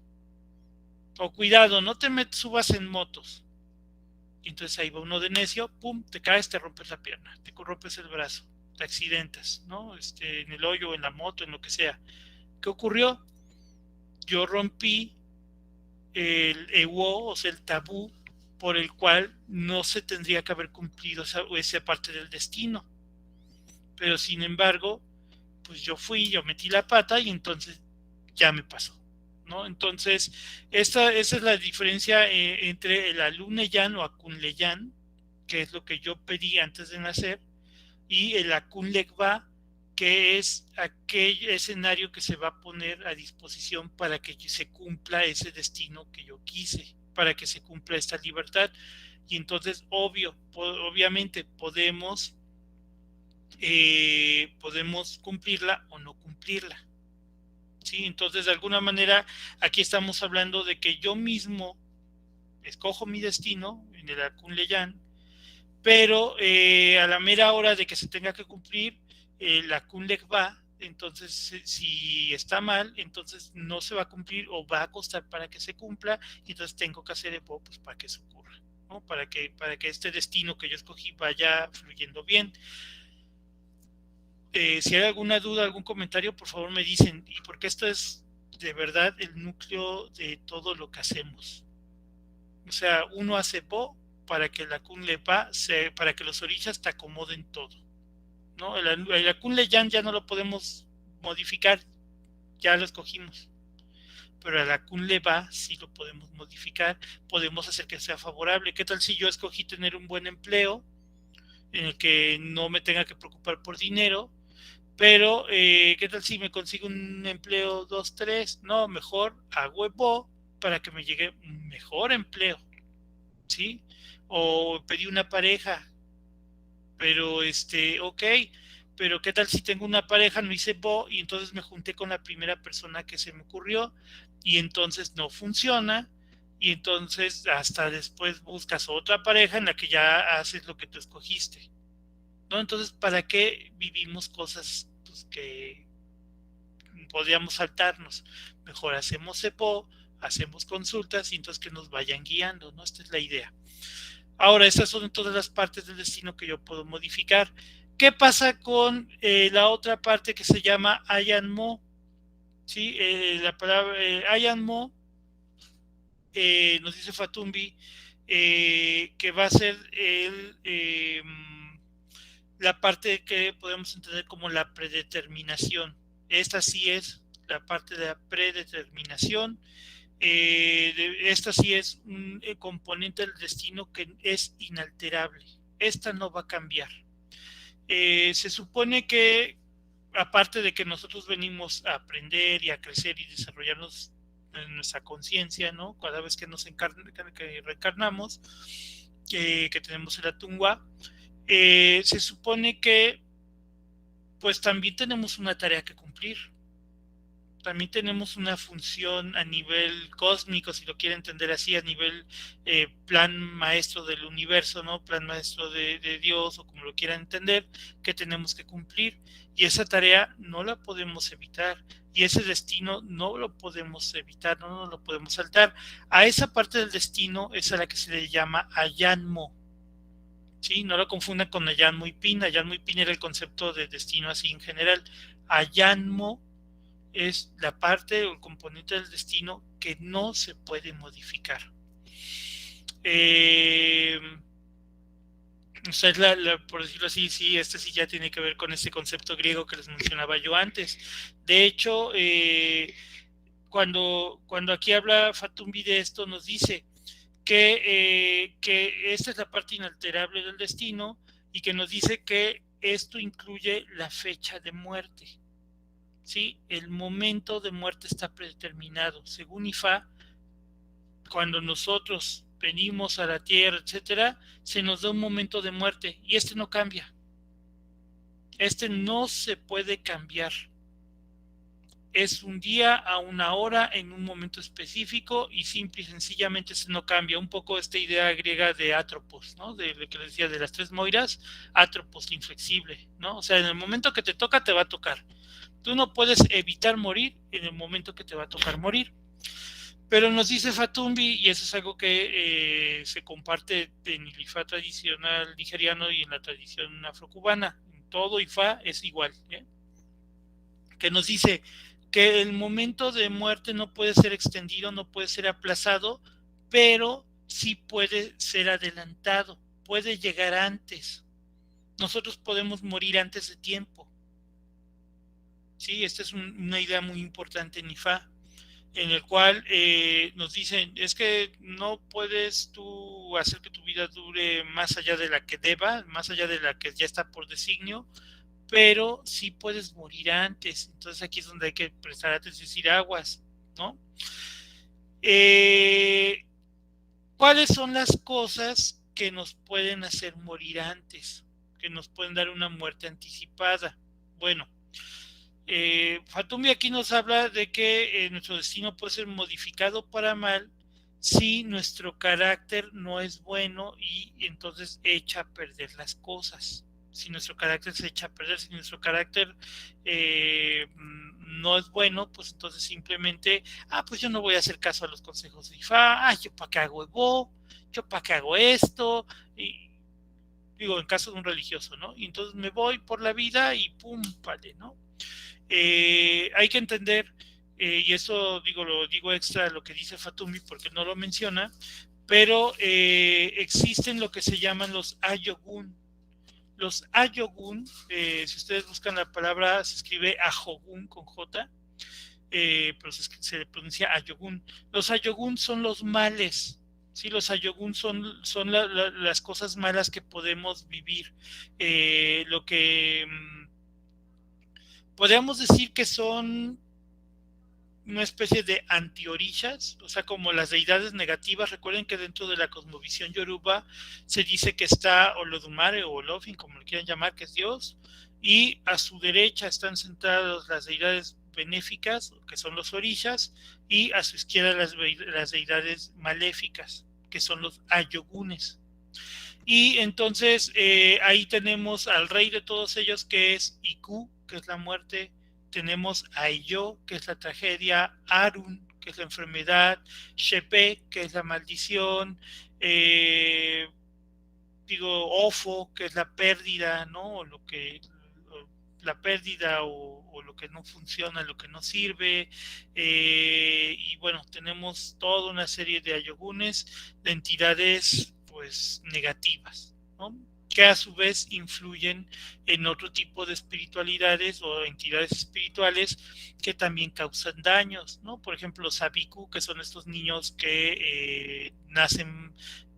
o cuidado, no te subas en motos. Y entonces ahí va uno de necio, pum, te caes, te rompes la pierna, te rompes el brazo, te accidentas, ¿no? En el hoyo, en la moto, en lo que sea. ¿Qué ocurrió? Yo rompí el EWO, o sea, el tabú por el cual no se tendría que haber cumplido esa parte del destino. Pero sin embargo, pues yo metí la pata y entonces ya me pasó, ¿no? Entonces, esa es la diferencia entre el Aluneyan o Akunleyan, que es lo que yo pedí antes de nacer, y el Akun Legba, que es aquel escenario que se va a poner a disposición para que se cumpla ese destino que yo quise, para que se cumpla esta libertad. Y entonces, obviamente, podemos cumplirla o no cumplirla. ¿Sí? Entonces, de alguna manera, aquí estamos hablando de que yo mismo escojo mi destino en el Akun Leyan, pero a la mera hora de que se tenga que cumplir, la KUNLEC va, entonces si está mal, entonces no se va a cumplir o va a costar para que se cumpla, y entonces tengo que hacer EPO pues, para que eso ocurra, ¿no? Para que este destino que yo escogí vaya fluyendo bien. Si hay alguna duda, algún comentario, por favor me dicen, y porque esto es de verdad el núcleo de todo lo que hacemos. O sea, uno hace PO para que la KUNLEPA, para que los orishas te acomoden todo, ¿no? El Akun Leyan ya no lo podemos modificar, ya lo escogimos. Pero el Akun Leva sí lo podemos modificar, podemos hacer que sea favorable. ¿Qué tal si yo escogí tener un buen empleo en el que no me tenga que preocupar por dinero? Pero, ¿qué tal si me consigo un empleo 2, 3? No, mejor hago EPO para que me llegue un mejor empleo, ¿sí? O pedí una pareja, pero ok, pero qué tal si tengo una pareja, no hice bo y entonces me junté con la primera persona que se me ocurrió y entonces no funciona y entonces hasta después buscas otra pareja en la que ya haces lo que tú escogiste, ¿no? Entonces, ¿para qué vivimos cosas pues, que podríamos saltarnos? Mejor hacemos EPO, hacemos consultas y entonces que nos vayan guiando, ¿no? Esta es la idea. Ahora, estas son todas las partes del destino que yo puedo modificar. ¿Qué pasa con la otra parte que se llama Ayanmo? ¿Sí? La palabra Ayanmo, nos dice Fatumbi, que va a ser la parte que podemos entender como la predeterminación. Esta sí es la parte de la predeterminación. Esta sí es un componente del destino que es inalterable. Esta no va a cambiar. Se supone que, aparte de que nosotros venimos a aprender y a crecer y desarrollarnos en nuestra conciencia, ¿no? Cada vez que que reencarnamos, que tenemos el Atungua, se supone que pues también tenemos una tarea que cumplir. También tenemos una función a nivel cósmico, si lo quiere entender así, a nivel plan maestro del universo, ¿no? Plan maestro de Dios, o como lo quieran entender, que tenemos que cumplir. Y esa tarea no la podemos evitar. Y ese destino no lo podemos evitar, no lo podemos saltar. A esa parte del destino es a la que se le llama Ayanmo. ¿Sí? No lo confundan con Ayanmo y Pin. Ayanmo y Pin era el concepto de destino así en general. Ayanmo es la parte o el componente del destino que no se puede modificar. O sea, por decirlo así, sí, este sí ya tiene que ver con este concepto griego que les mencionaba yo antes. De hecho, cuando aquí habla Fatumbi de esto, nos dice que esta es la parte inalterable del destino y que nos dice que esto incluye la fecha de muerte. ¿Sí? El momento de muerte está predeterminado. Según Ifá, cuando nosotros venimos a la tierra, etcétera, se nos da un momento de muerte y este no cambia. Este no se puede cambiar. Es un día a una hora en un momento específico y simple y sencillamente se no cambia. Un poco esta idea griega de Atropos, ¿no? De lo que les decía de las tres moiras, Atropos, inflexible, ¿no? O sea, en el momento que te toca, te va a tocar. Tú no puedes evitar morir en el momento que te va a tocar morir. Pero nos dice Fatumbi, y eso es algo que se comparte en el Ifá tradicional nigeriano y en la tradición afrocubana. En todo Ifá es igual. Que nos dice que el momento de muerte no puede ser extendido, no puede ser aplazado, pero sí puede ser adelantado, puede llegar antes. Nosotros podemos morir antes de tiempo. ¿sí? Esta es una idea muy importante en IFA, en el cual nos dicen, es que no puedes tú hacer que tu vida dure más allá de la que deba, más allá de la que ya está por designio, pero sí puedes morir antes. Entonces aquí es donde hay que prestar atención, es decir, aguas, ¿no? Eh, ¿Cuáles son las cosas que nos pueden hacer morir antes? Que nos pueden dar una muerte anticipada. Bueno, Fatumi aquí nos habla de que nuestro destino puede ser modificado para mal si nuestro carácter no es bueno y entonces echa a perder las cosas. Si nuestro carácter se echa a perder, si nuestro carácter no es bueno, pues entonces simplemente, pues yo no voy a hacer caso a los consejos de IFA, yo para qué hago Evo, yo para qué hago esto, y digo, en caso de un religioso, ¿no? Y entonces me voy por la vida y pum, vale, ¿no? Hay que entender, y eso digo, lo digo extra lo que dice Fatumi porque no lo menciona, pero existen lo que se llaman los ayogun. Los ayogun, si ustedes buscan la palabra, se escribe ajogun con J, pero se pronuncia ayogun. Los ayogun son los males. Sí, los ayogun son las cosas malas que podemos vivir. Lo que podríamos decir que son una especie de antiorishas, o sea, como las deidades negativas. Recuerden que dentro de la cosmovisión yoruba se dice que está Olodumare o Olofin, como lo quieran llamar, que es Dios, y a su derecha están sentadas las deidades benéficas, que son los orishas, y a su izquierda las deidades maléficas, que son los ayogunes. Y entonces ahí tenemos al rey de todos ellos, que es Iku, que es la muerte. Tenemos a Iyo, que es la tragedia, Arun, que es la enfermedad, Shepe, que es la maldición, digo, Ofo, que es la pérdida, ¿no? O lo que la pérdida o lo que no funciona, lo que no sirve. Y bueno, tenemos toda una serie de ayogunes, de entidades pues negativas, ¿no? Que a su vez influyen en otro tipo de espiritualidades o entidades espirituales que también causan daños, ¿no? Por ejemplo, los Abiku, que son estos niños que nacen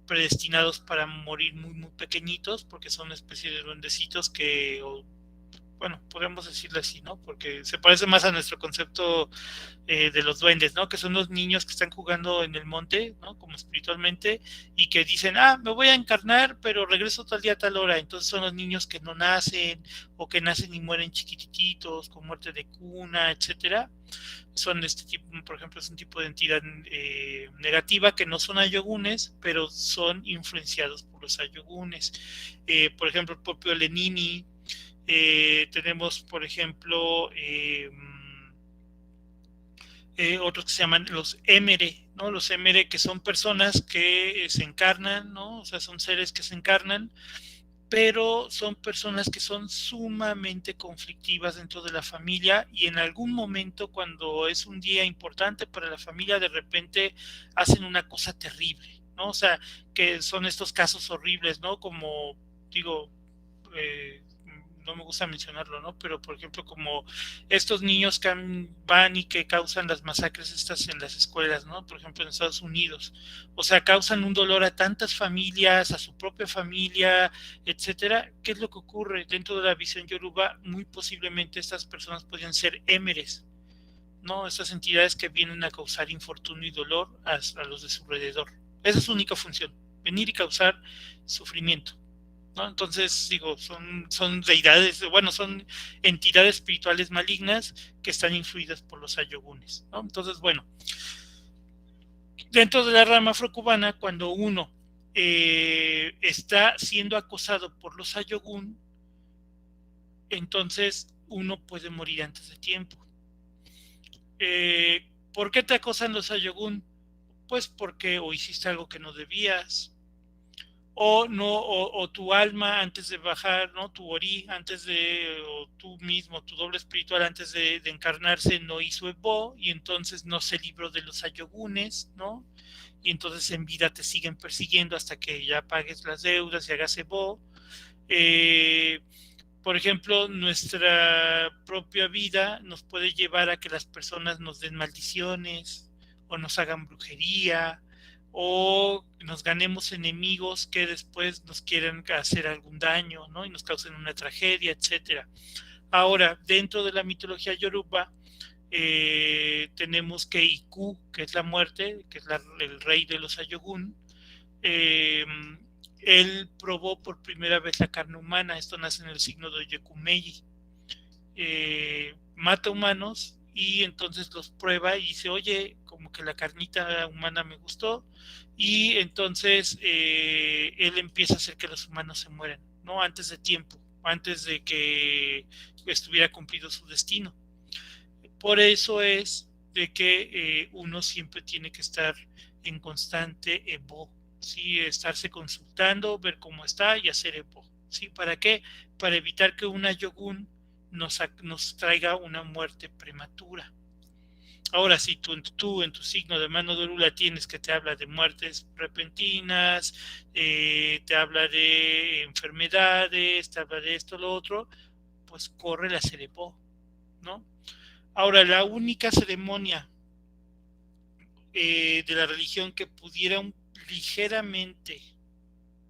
predestinados para morir muy, muy pequeñitos, porque son una especie de duendecitos que, bueno, podemos decirlo así, ¿no? Porque se parece más a nuestro concepto de los duendes, ¿no? Que son los niños que están jugando en el monte, ¿no? Como espiritualmente, y que dicen, me voy a encarnar, pero regreso tal día, tal hora. Entonces son los niños que no nacen, o que nacen y mueren chiquititos, con muerte de cuna, etcétera. Son este tipo, por ejemplo, es un tipo de entidad negativa que no son ayogunes, pero son influenciados por los ayogunes. Por ejemplo, el propio Lenini. Tenemos, por ejemplo, otros que se llaman los Emere, ¿no? Los Emere, que son personas que se encarnan, ¿no? O sea, son seres que se encarnan, pero son personas que son sumamente conflictivas dentro de la familia y en algún momento cuando es un día importante para la familia, de repente hacen una cosa terrible, ¿no? O sea, que son estos casos horribles, ¿no? Como digo, eh, no me gusta mencionarlo, ¿no? Pero por ejemplo, como estos niños que van y que causan las masacres estas en las escuelas, ¿no? Por ejemplo, en Estados Unidos. O sea, causan un dolor a tantas familias, a su propia familia, etcétera. ¿Qué es lo que ocurre dentro de la visión yoruba? Muy posiblemente estas personas podrían ser émeres, ¿no? Estas entidades que vienen a causar infortunio y dolor a los de su alrededor. Esa es su única función, venir y causar sufrimiento, ¿no? Entonces, digo, son deidades, bueno, son entidades espirituales malignas que están influidas por los ayogunes, ¿no? Entonces, bueno, dentro de la rama afrocubana, cuando uno está siendo acosado por los ayogun, entonces uno puede morir antes de tiempo. ¿Por qué te acosan los ayogun? Pues porque o hiciste algo que no debías, o no, o tu alma antes de bajar, ¿no? Tu ori, antes de, o tú mismo, tu doble espiritual antes de encarnarse no hizo Ebo, y entonces no se libró de los ayogunes, ¿no? Y entonces en vida te siguen persiguiendo hasta que ya pagues las deudas y hagas Ebo. Eh, Por ejemplo, nuestra propia vida nos puede llevar a que las personas nos den maldiciones o nos hagan brujería o nos ganemos enemigos que después nos quieran hacer algún daño, ¿no? Y nos causen una tragedia, etcétera. Ahora, dentro de la mitología yoruba, tenemos Keiku, que es la muerte, que es el rey de los Ayogun. eh, Él probó por primera vez la carne humana, esto nace en el signo de Yekumeyi. Mata humanos y entonces los prueba y dice, oye, como que la carnita humana me gustó, y entonces él empieza a hacer que los humanos se mueran, ¿no? Antes de tiempo, antes de que estuviera cumplido su destino. Por eso es de que uno siempre tiene que estar en constante evo, ¿sí? Estarse consultando, ver cómo está y hacer evo, ¿sí? ¿Para qué? Para evitar que una yogun nos traiga una muerte prematura. Ahora, si tú en tu signo de mano de Orula tienes que te habla de muertes repentinas, te habla de enfermedades, te habla de esto, lo otro, pues corre la cerepo, ¿no? Ahora, la única ceremonia de la religión que pudiera ligeramente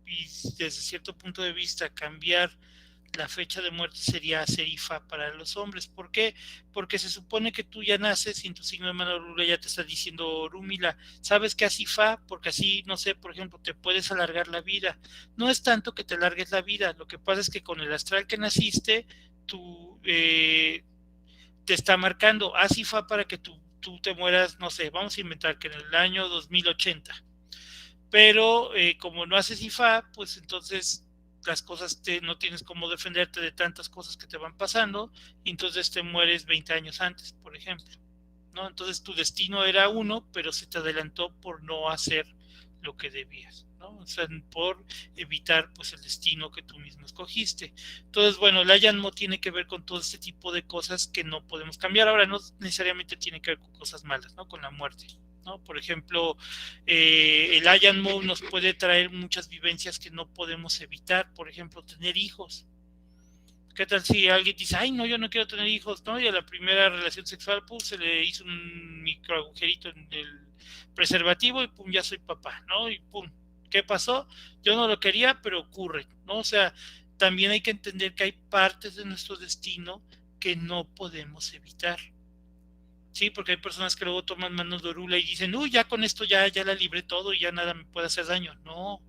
y desde cierto punto de vista cambiar la fecha de muerte sería hacer IFA para los hombres. ¿Por qué? Porque se supone que tú ya naces y en tu signo de mano Orula ya te está diciendo Rúmila, ¿sabes qué hace IFA? Porque así, no sé, por ejemplo, te puedes alargar la vida. No es tanto que te alargues la vida, lo que pasa es que con el astral que naciste, tú te está marcando, así fue para que tú te mueras, no sé, vamos a inventar que en el año 2080. Pero como no haces IFA, pues entonces las cosas no tienes cómo defenderte de tantas cosas que te van pasando, y entonces te mueres 20 años antes, por ejemplo, ¿no? Entonces tu destino era uno, pero se te adelantó por no hacer lo que debías, ¿no? O sea, por evitar pues el destino que tú mismo escogiste. Entonces, bueno, el Ayanmo tiene que ver con todo este tipo de cosas que no podemos cambiar. Ahora, no necesariamente tiene que ver con cosas malas, ¿no? Con la muerte, ¿no? Por ejemplo, el Ayanmo nos puede traer muchas vivencias que no podemos evitar. Por ejemplo, tener hijos. ¿Qué tal si alguien dice, ay, no, yo no quiero tener hijos, ¿no? Y a la primera relación sexual, pum, se le hizo un micro agujerito en el preservativo y pum, ya soy papá, ¿no? Y pum, ¿qué pasó? Yo no lo quería, pero ocurre, ¿no? O sea, también hay que entender que hay partes de nuestro destino que no podemos evitar. Sí, porque hay personas que luego toman manos de orula y dicen, uy, ya con esto ya la libré todo y ya nada me puede hacer daño. No,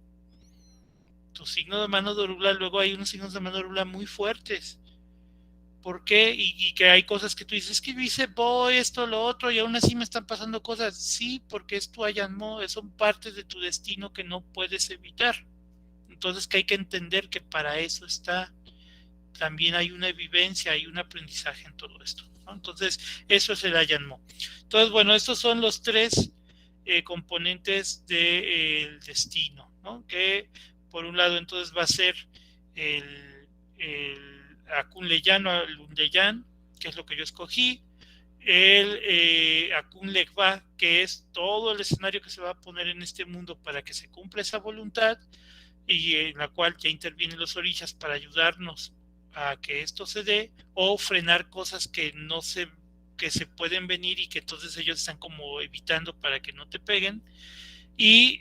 tu signo de mano de orula, luego hay unos signos de mano de orula muy fuertes. ¿Por qué? Y que hay cosas que tú dices, es que yo hice voy, esto, lo otro, y aún así me están pasando cosas. Sí, porque es tu Ayanmo, son partes de tu destino que no puedes evitar. Entonces que hay que entender que para eso está, también hay una vivencia, hay un aprendizaje en todo esto, ¿no? Entonces, eso es el Ayanmo. Entonces, bueno, estos son los tres componentes del destino, ¿no? Que por un lado entonces va a ser el Akun Leyan o el Undeyan, que es lo que yo escogí, el Akun Legba, que es todo el escenario que se va a poner en este mundo para que se cumpla esa voluntad, y en la cual ya intervienen los orillas para ayudarnos a que esto se dé o frenar cosas que se pueden venir y que entonces ellos están como evitando para que no te peguen, y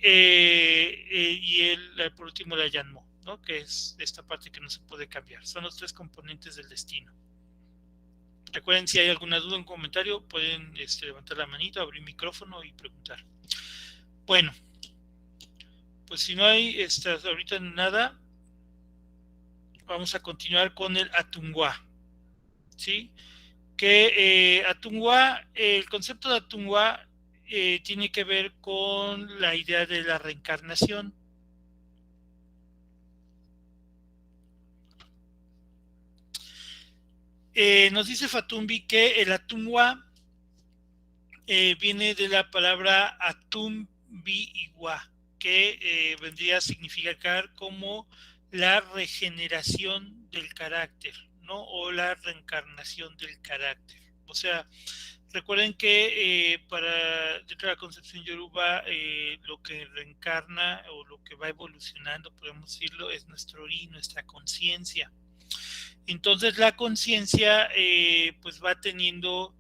por último la Yanmo, ¿no? Que es esta parte que no se puede cambiar. Son los tres componentes del destino. Recuerden, si hay alguna duda o un comentario, pueden levantar la manita, abrir micrófono y preguntar. Bueno, pues si no hay ahorita nada, vamos a continuar con el Atungua, ¿sí? Que Atungua, el concepto de Atungua tiene que ver con la idea de la reencarnación. Nos dice Fatumbi que el Atungua viene de la palabra Atumbi Igua, que vendría a significar como la regeneración del carácter, ¿no? O la reencarnación del carácter. O sea, recuerden que dentro de la concepción yoruba, lo que reencarna o lo que va evolucionando, podemos decirlo, es nuestro ori, nuestra conciencia. Entonces la conciencia pues va teniendo,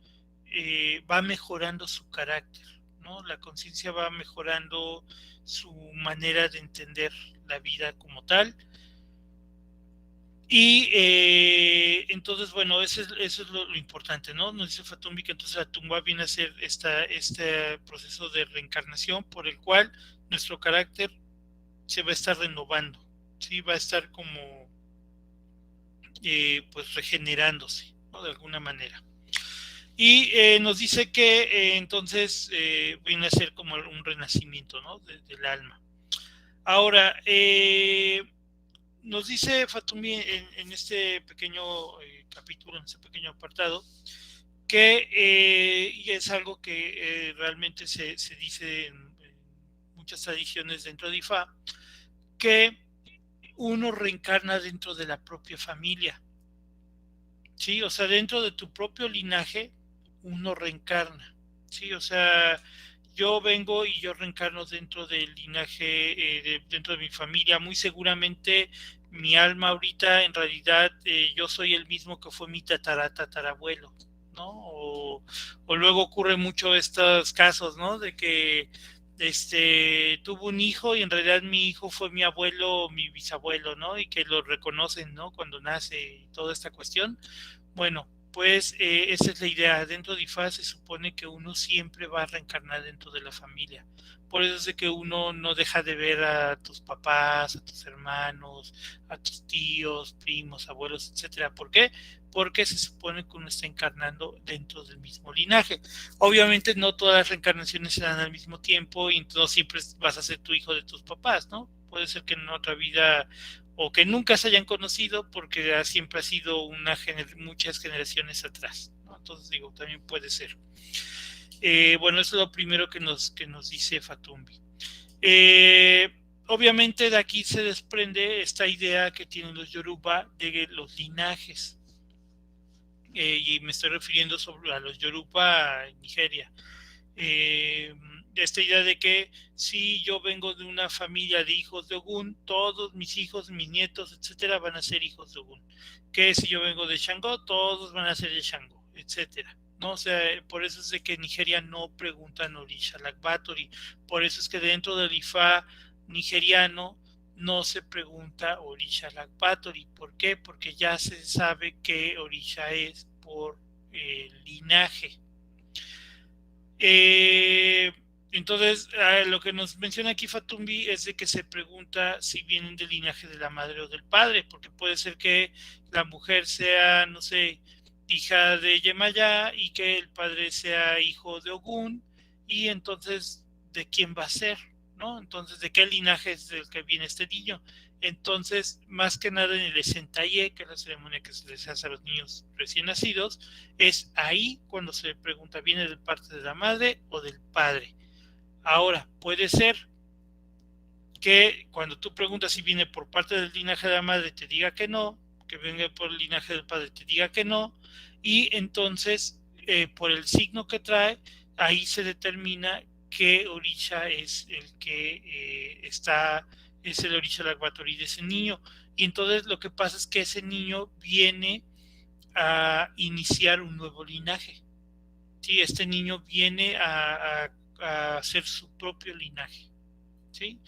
va mejorando su carácter, ¿no? La conciencia va mejorando su manera de entender la vida como tal. Y entonces, bueno, eso es lo importante, ¿no? Nos dice Fatumbi que entonces la tumba viene a ser este proceso de reencarnación por el cual nuestro carácter se va a estar renovando, ¿sí? Va a estar como, pues, regenerándose, ¿no? De alguna manera. Y nos dice que entonces viene a ser como un renacimiento, ¿no? Del alma. Ahora, nos dice Fatumi en este pequeño capítulo, en este pequeño apartado, que, y es algo que realmente se dice en muchas tradiciones dentro de Ifá, que uno reencarna dentro de la propia familia, ¿sí? O sea, dentro de tu propio linaje, uno reencarna, ¿sí? O sea, yo vengo y yo reencarno dentro del linaje, dentro de mi familia. Muy seguramente mi alma ahorita, en realidad, yo soy el mismo que fue mi tatarabuelo, ¿no? O luego ocurre mucho estos casos, ¿no? De que tuvo un hijo y en realidad mi hijo fue mi abuelo o mi bisabuelo, ¿no? Y que lo reconocen, ¿no? Cuando nace y toda esta cuestión. Bueno, pues esa es la idea. Dentro de IFA se supone que uno siempre va a reencarnar dentro de la familia. Por eso es de que uno no deja de ver a tus papás, a tus hermanos, a tus tíos, primos, abuelos, etcétera. ¿Por qué? Porque se supone que uno está encarnando dentro del mismo linaje. Obviamente no todas las reencarnaciones se dan al mismo tiempo y no siempre vas a ser tu hijo de tus papás, ¿no? Puede ser que en otra vida o que nunca se hayan conocido porque siempre ha sido muchas generaciones atrás, ¿no? Entonces digo, también puede ser. Bueno, eso es lo primero que nos dice Fatumbi. Eh, Obviamente de aquí se desprende esta idea que tienen los Yoruba de los linajes. Y me estoy refiriendo a los Yoruba en Nigeria. eh, Esta idea de que si yo vengo de una familia de hijos de Ogún, todos mis hijos, mis nietos, etcétera, van a ser hijos de Ogún. Que si yo vengo de Shango, todos van a ser de Shango, etcétera. ¿No? O sea, por eso es de que en Nigeria no preguntan Orisha Lakbatori. Por eso es que dentro del Ifá nigeriano no se pregunta Orisha Lakbatori. ¿Por qué? Porque ya se sabe que Orisha es por linaje. Eh, entonces, lo que nos menciona aquí Fatumbi es de que se pregunta si vienen del linaje de la madre o del padre, porque puede ser que la mujer sea, no sé, hija de Yemayá y que el padre sea hijo de Ogún, y entonces, ¿de quién va a ser? ¿No? Entonces, ¿de qué linaje es del que viene este niño? Entonces, más que nada en el Esentaye, que es la ceremonia que se les hace a los niños recién nacidos, es ahí cuando se le pregunta, ¿viene de parte de la madre o del padre? Ahora, puede ser que cuando tú preguntas si viene por parte del linaje de la madre te diga que no, que venga por el linaje del padre te diga que no, y entonces por el signo que trae, ahí se determina qué orisha es el que es el orisha lagbatori de ese niño. Y entonces lo que pasa es que ese niño viene a iniciar un nuevo linaje. Sí, este niño viene a hacer su propio linaje, ¿sí?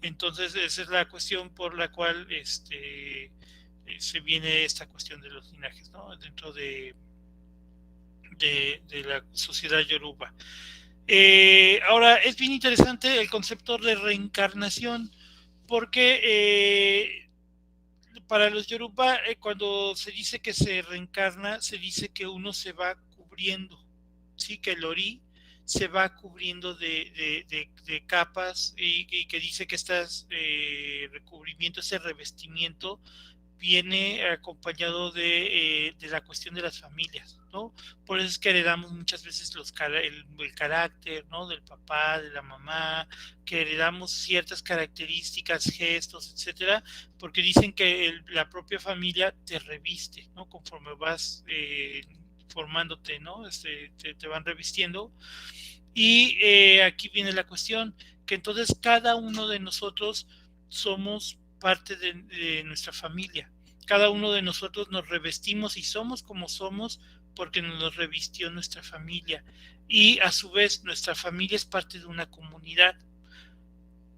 Entonces, esa es la cuestión por la cual se viene esta cuestión de los linajes, ¿no? Dentro de la sociedad yoruba. Ahora, es bien interesante el concepto de reencarnación, porque para los yoruba, cuando se dice que se reencarna, se dice que uno se va cubriendo, sí, que el ori se va cubriendo de capas y que dice que este recubrimiento, ese revestimiento viene acompañado de la cuestión de las familias, ¿no? Por eso es que heredamos muchas veces el carácter, ¿no? Del papá, de la mamá, que heredamos ciertas características, gestos, etcétera, porque dicen que la propia familia te reviste, ¿no? Conforme vas formándote, ¿no? Te van revistiendo. Y aquí viene la cuestión, que entonces cada uno de nosotros somos parte de nuestra familia. Cada uno de nosotros nos revestimos y somos como somos porque nos revistió nuestra familia. Y a su vez nuestra familia es parte de una comunidad.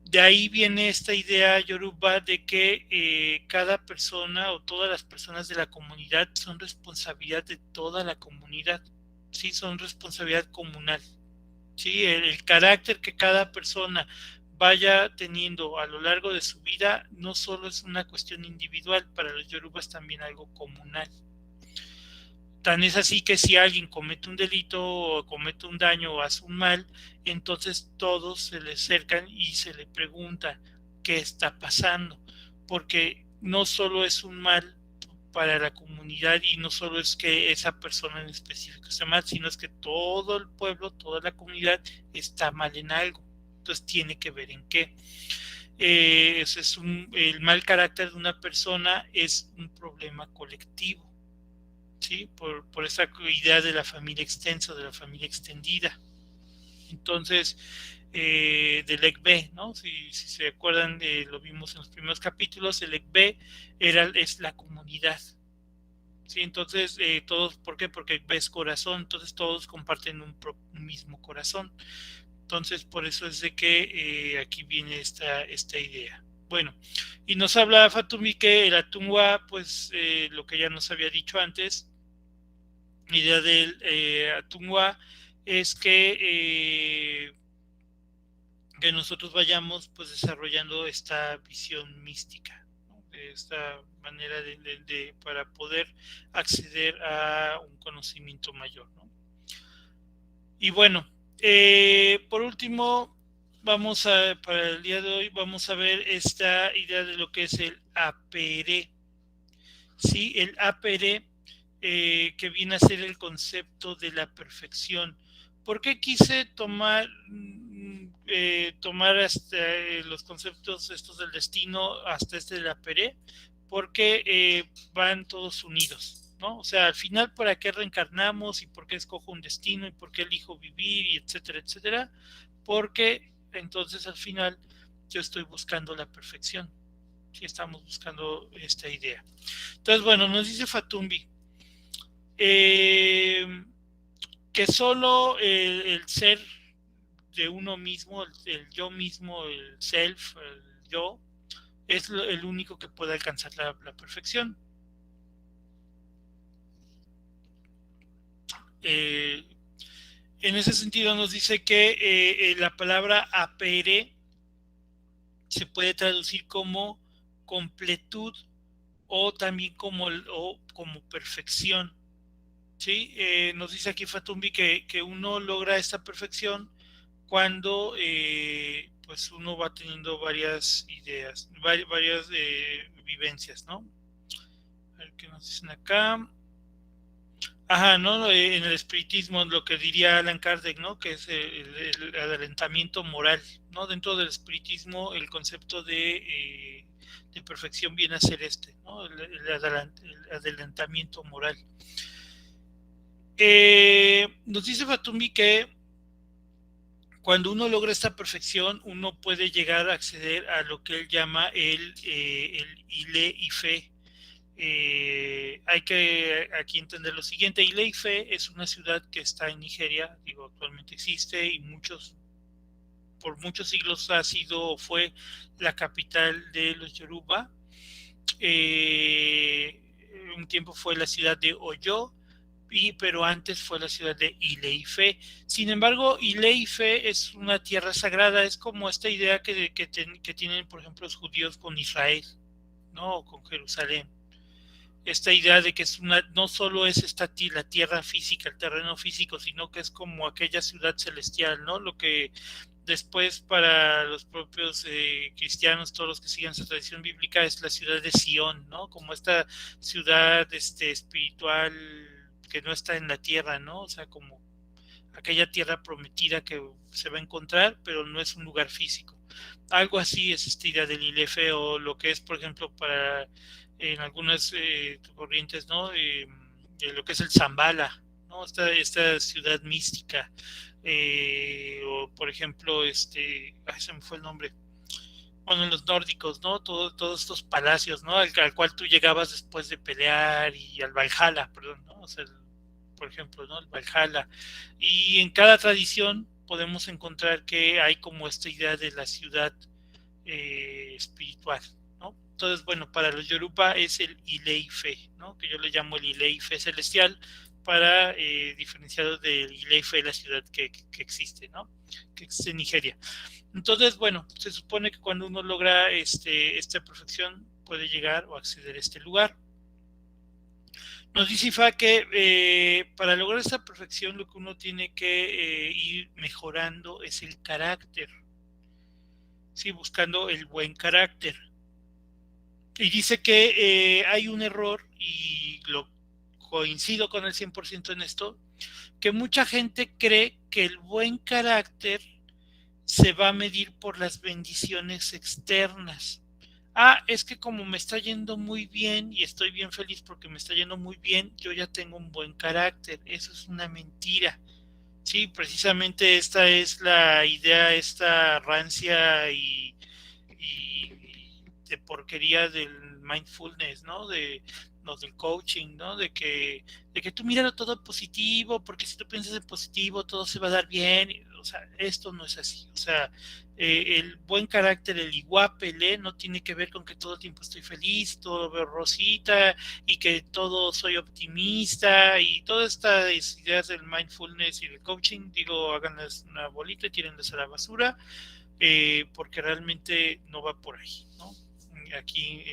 De ahí viene esta idea yoruba de que cada persona o todas las personas de la comunidad son responsabilidad de toda la comunidad, ¿sí? Son responsabilidad comunal. ¿Sí? El carácter que cada persona vaya teniendo a lo largo de su vida no solo es una cuestión individual, para los yorubas también algo comunal. Tan es así que si alguien comete un delito o comete un daño o hace un mal, entonces todos se le acercan y se le pregunta qué está pasando, porque no solo es un mal para la comunidad y no solo es que esa persona en específico esté mal, sino es que todo el pueblo, toda la comunidad está mal en algo. Entonces tiene que ver en qué. El mal carácter de una persona es un problema colectivo, ¿sí? Por esa idea de la familia extensa, de la familia extendida. Entonces, del ECB, ¿no? Si se acuerdan, lo vimos en los primeros capítulos, el ECB es la comunidad. Sí, entonces, todos, ¿por qué? Porque ECB es corazón, entonces todos comparten un mismo corazón. Entonces, por eso es de que aquí viene esta idea. Bueno, y nos habla Fatumi que el Atunwa, pues lo que ya nos había dicho antes, la idea del Atunwa es que nosotros vayamos pues desarrollando esta visión mística, ¿no? De esta manera para poder acceder a un conocimiento mayor, ¿no? Y bueno, por último, para el día de hoy, vamos a ver esta idea de lo que es el apere. Sí, el apere, que viene a ser el concepto de la perfección. ¿Por qué quise tomar hasta los conceptos estos del destino hasta este del apere? Porque van todos unidos, ¿no? O sea, al final, ¿para qué reencarnamos y por qué escojo un destino y por qué elijo vivir y etcétera, etcétera? Porque entonces al final yo estoy buscando la perfección. Sí, estamos buscando esta idea. Entonces, bueno, nos dice Fatumbi eh, que solo el ser de uno mismo, el yo mismo, el self, el yo, es el único que puede alcanzar la perfección. Eh, en ese sentido nos dice que la palabra apere se puede traducir como completud o también como perfección. ¿Sí? Nos dice aquí Fatumbi que uno logra esta perfección cuando pues uno va teniendo varias ideas, varias vivencias, ¿no? A ver qué nos dicen acá. Ajá, ¿no? En el espiritismo, lo que diría Alan Kardec, ¿no? Que es el adelantamiento moral, ¿no? Dentro del espiritismo, el concepto de perfección viene a ser este, ¿no? El adelantamiento moral. Nos dice Fatumi que cuando uno logra esta perfección, uno puede llegar a acceder a lo que él llama el Ile Ife. Hay que aquí entender lo siguiente: Ile Ife es una ciudad que está en Nigeria, digo, actualmente existe y por muchos siglos ha sido, fue la capital de los Yoruba. Un tiempo fue la ciudad de Oyo, pero antes fue la ciudad de Ile-Ife. Sin embargo, Ile-Ife es una tierra sagrada, es como esta idea que tienen, por ejemplo, los judíos con Israel, ¿no? O con Jerusalén. Esta idea de que no solo es la tierra física, el terreno físico, sino que es como aquella ciudad celestial, ¿no? Lo que después para los propios cristianos, todos los que siguen esa tradición bíblica, es la ciudad de Sion, ¿no? Como esta ciudad espiritual que no está en la tierra, ¿no? O sea, como aquella tierra prometida que se va a encontrar, pero no es un lugar físico. Algo así es esta idea del Ilefe, o lo que es, por ejemplo, para en algunas corrientes, ¿no? Lo que es el Zambala, ¿no? Esta ciudad mística, o por ejemplo, se me fue el nombre, bueno, en los nórdicos, ¿no? Todos estos palacios, ¿no? Al cual tú llegabas después de pelear y al Valhalla, perdón, ¿no? O sea, por ejemplo, ¿no? El Valhalla. Y en cada tradición podemos encontrar que hay como esta idea de la ciudad espiritual, ¿no? Entonces, bueno, para los Yoruba es el Ileife, ¿no? Que yo le llamo el Ileife celestial para diferenciado del Ileife, la ciudad que existe, ¿no? Que existe en Nigeria. Entonces, bueno, se supone que cuando uno logra esta perfección puede llegar o acceder a este lugar. Nos dice Ifa que para lograr esta perfección lo que uno tiene que ir mejorando es el carácter, ¿sí? Buscando el buen carácter. Y dice que hay un error, y lo coincido con el 100% en esto, que mucha gente cree que el buen carácter se va a medir por las bendiciones externas. Ah, es que como me está yendo muy bien y estoy bien feliz porque me está yendo muy bien, yo ya tengo un buen carácter. Eso es una mentira. Sí, precisamente esta es la idea, esta rancia y de porquería del mindfulness, ¿no? No, del coaching, ¿no? De que tú míralo todo positivo, porque si tú piensas en positivo, todo se va a dar bien. O sea, esto no es así. O sea, el buen carácter, el iguapele, no tiene que ver con que todo el tiempo estoy feliz, todo veo rosita y que todo soy optimista y todas estas ideas del mindfulness y del coaching, digo, háganlas una bolita y tírenlas a la basura, porque realmente no va por ahí, ¿no? Aquí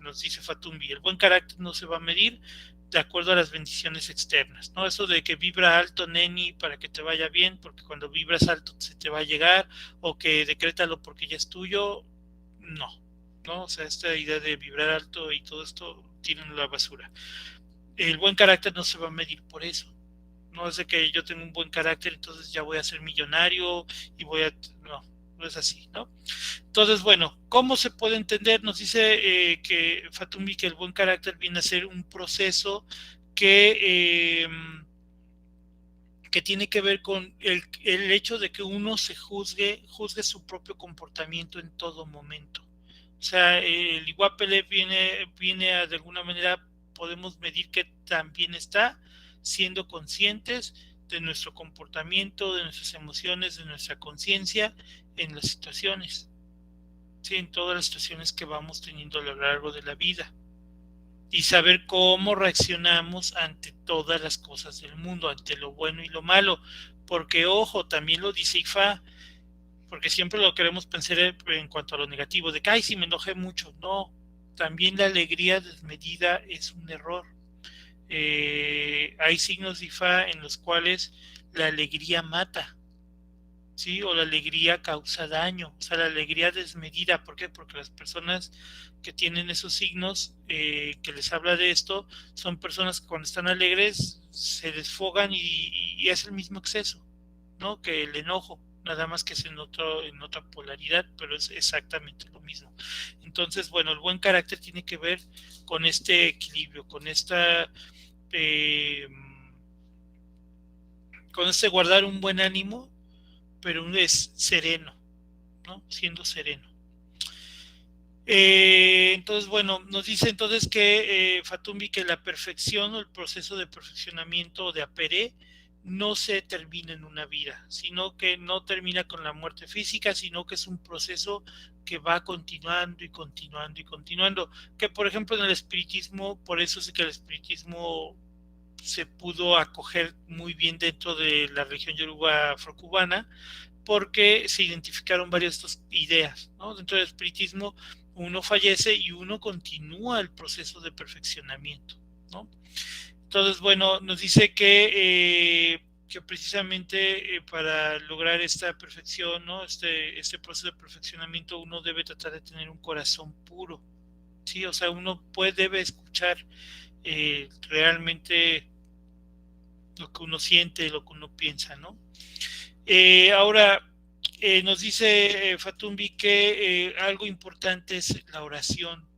nos dice Fatumbi, el buen carácter no se va a medir de acuerdo a las bendiciones externas, ¿no? Eso de que vibra alto, neni, para que te vaya bien, porque cuando vibras alto se te va a llegar, o que decrétalo porque ya es tuyo, no, ¿no? O sea, esta idea de vibrar alto y todo esto, tienen la basura. El buen carácter no se va a medir por eso. No es de que yo tengo un buen carácter, entonces ya voy a ser millonario y voy a... No, no es así, ¿no? Entonces, bueno, ¿cómo se puede entender? Nos dice que Fatumi que el buen carácter viene a ser un proceso que, que tiene que ver con el hecho de que uno se juzgue su propio comportamiento en todo momento. O sea, el Iguapele viene a, de alguna manera, podemos medir que también está siendo conscientes de nuestro comportamiento, de nuestras emociones, de nuestra conciencia en las situaciones, ¿sí? En todas las situaciones que vamos teniendo a lo largo de la vida. Y saber cómo reaccionamos ante todas las cosas del mundo, ante lo bueno y lo malo. Porque, ojo, también lo dice Ifa, porque siempre lo queremos pensar en cuanto a lo negativo, de que, ay, sí, me enojé mucho. No, también la alegría desmedida es un error. Hay signos de Ifa en los cuales la alegría mata, ¿sí? O la alegría causa daño, o sea, la alegría desmedida. ¿Por qué? Porque las personas que tienen esos signos, que les habla de esto, son personas que cuando están alegres se desfogan y es el mismo exceso, ¿no? Que el enojo, nada más que es en otra polaridad, pero es exactamente lo mismo. Entonces, bueno, el buen carácter tiene que ver con este equilibrio, eh, con este guardar un buen ánimo, pero es sereno, ¿no? Siendo sereno. Entonces, bueno, nos dice entonces que Fatumbi que la perfección o el proceso de perfeccionamiento de Apere no se termina en una vida, sino que no termina con la muerte física, sino que es un proceso que va continuando y continuando y continuando. Que por ejemplo en el espiritismo, por eso es que el espiritismo se pudo acoger muy bien dentro de la región yoruba afrocubana, porque se identificaron varias de estas ideas, ¿no? Dentro del espiritismo, uno fallece y uno continúa el proceso de perfeccionamiento, ¿no? Entonces, bueno, nos dice que precisamente para lograr esta perfección, ¿no? Este proceso de perfeccionamiento, uno debe tratar de tener un corazón puro, ¿sí? O sea, debe escuchar realmente lo que uno siente, lo que uno piensa, ¿no? Ahora, nos dice Fatumbi que algo importante es la oración,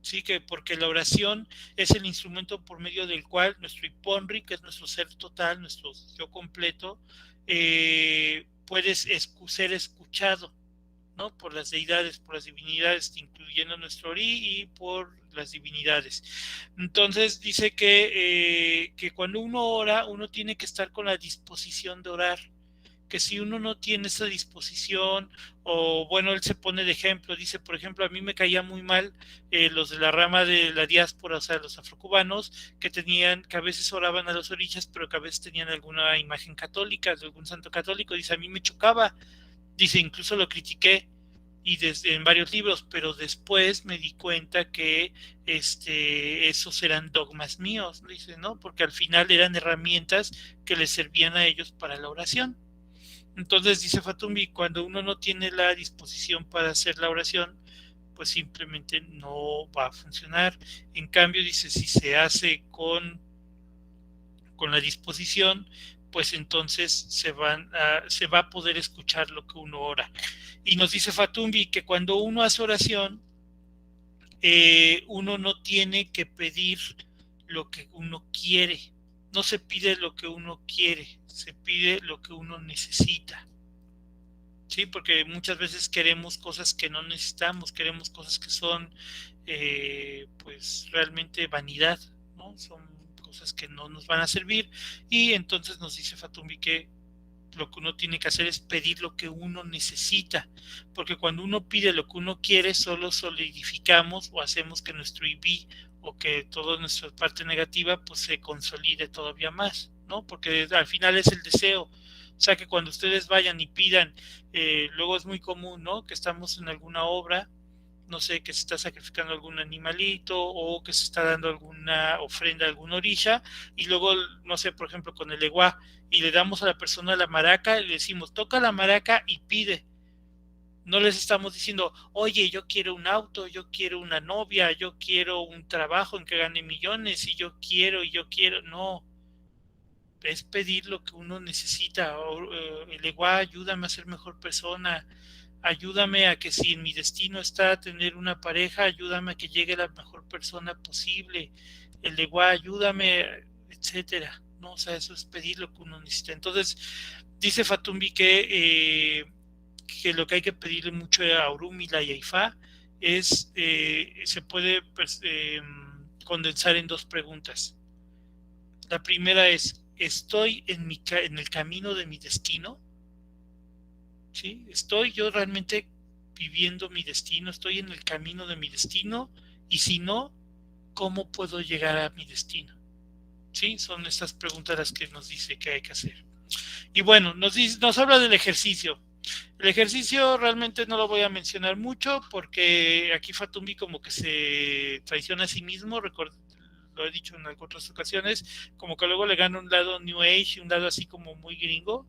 sí, que porque la oración es el instrumento por medio del cual nuestro Iponri, que es nuestro ser total, nuestro yo completo, puede ser escuchado, ¿no? Por las deidades, por las divinidades, incluyendo nuestro Ori y por las divinidades. Entonces dice que cuando uno ora, uno tiene que estar con la disposición de orar, que si uno no tiene esa disposición, o bueno, él se pone de ejemplo, dice, por ejemplo, a mí me caía muy mal los de la rama de la diáspora, o sea, los afrocubanos, que a veces oraban a los orillas, pero que a veces tenían alguna imagen católica, de algún santo católico, dice, a mí me chocaba, dice, incluso lo critiqué, y desde en varios libros, pero después me di cuenta que esos eran dogmas míos, dice, ¿no? Porque al final eran herramientas que les servían a ellos para la oración. Entonces dice Fatumi, cuando uno no tiene la disposición para hacer la oración, pues simplemente no va a funcionar. En cambio, dice, si se hace con la disposición, pues entonces se va a poder escuchar lo que uno ora. Y nos dice Fatumbi que cuando uno hace oración, uno no tiene que pedir lo que uno quiere. No se pide lo que uno quiere, se pide lo que uno necesita. Sí, porque muchas veces queremos cosas que no necesitamos, queremos cosas que son pues realmente vanidad, ¿no? Son cosas que no nos van a servir, y entonces nos dice Fatumi que lo que uno tiene que hacer es pedir lo que uno necesita, porque cuando uno pide lo que uno quiere, solo solidificamos o hacemos que nuestro IB o que toda nuestra parte negativa pues se consolide todavía más, ¿no? Porque al final es el deseo. O sea que cuando ustedes vayan y pidan, luego es muy común, ¿no? Que estamos en alguna obra, no sé, que se está sacrificando algún animalito o que se está dando alguna ofrenda a alguna orilla, y luego, no sé, por ejemplo, con el eguá, y le damos a la persona la maraca y le decimos, toca la maraca y pide. No les estamos diciendo, oye, yo quiero un auto, yo quiero una novia, yo quiero un trabajo en que gane millones, y yo quiero, no, es pedir lo que uno necesita. El eguá, ayúdame a ser mejor persona, ayúdame a que si en mi destino está tener una pareja, ayúdame a que llegue la mejor persona posible, el de igual, ayúdame, etcétera, ¿no? O sea, eso es pedir lo que uno necesita. Entonces, dice Fatumbi que lo que hay que pedirle mucho a Orúmila y a Ifá se puede condensar en dos preguntas. La primera es, ¿estoy en el camino de mi destino? ¿Sí? ¿Estoy yo realmente viviendo mi destino? ¿Estoy en el camino de mi destino? Y si no, ¿cómo puedo llegar a mi destino? ¿Sí? Son estas preguntas las que nos dice que hay que hacer. Y bueno, nos habla del ejercicio. El ejercicio realmente no lo voy a mencionar mucho porque aquí Fatumbi como que se traiciona a sí mismo, lo he dicho en otras ocasiones, como que luego le gana un lado New Age y un lado así como muy gringo.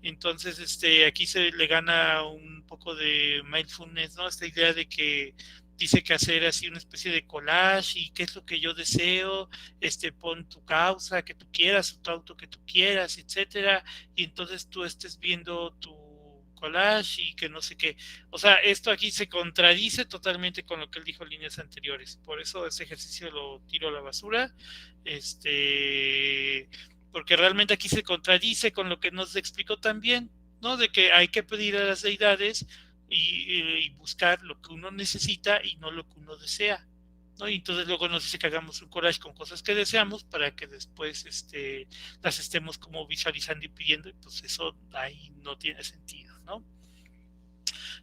Entonces, aquí se le gana un poco de mindfulness, ¿no? Esta idea de que dice que hacer así una especie de collage y qué es lo que yo deseo, pon tu causa que tú quieras, tu auto que tú quieras, etcétera, y entonces tú estés viendo tu collage y que no sé qué. O sea, esto aquí se contradice totalmente con lo que él dijo en líneas anteriores. Por eso ese ejercicio lo tiro a la basura. Porque realmente aquí se contradice con lo que nos explicó también, ¿no? De que hay que pedir a las deidades y buscar lo que uno necesita y no lo que uno desea, ¿no? Y entonces luego nos dice que hagamos un collage con cosas que deseamos para que después las estemos como visualizando y pidiendo, y pues eso ahí no tiene sentido, ¿no?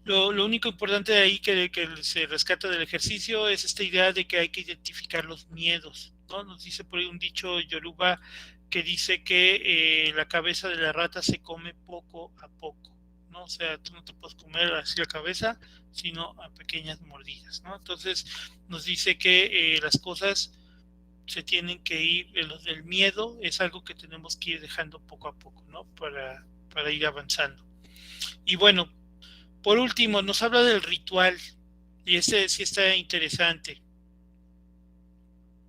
Lo único importante de ahí que se rescata del ejercicio es esta idea de que hay que identificar los miedos, ¿no? Nos dice por ahí un dicho yoruba que dice que la cabeza de la rata se come poco a poco, ¿no? O sea, tú no te puedes comer así la cabeza, sino a pequeñas mordidas, ¿no? Entonces nos dice que las cosas se tienen que ir, el miedo es algo que tenemos que ir dejando poco a poco, ¿no? Para ir avanzando. Y bueno, por último, nos habla del ritual, y ese sí está interesante.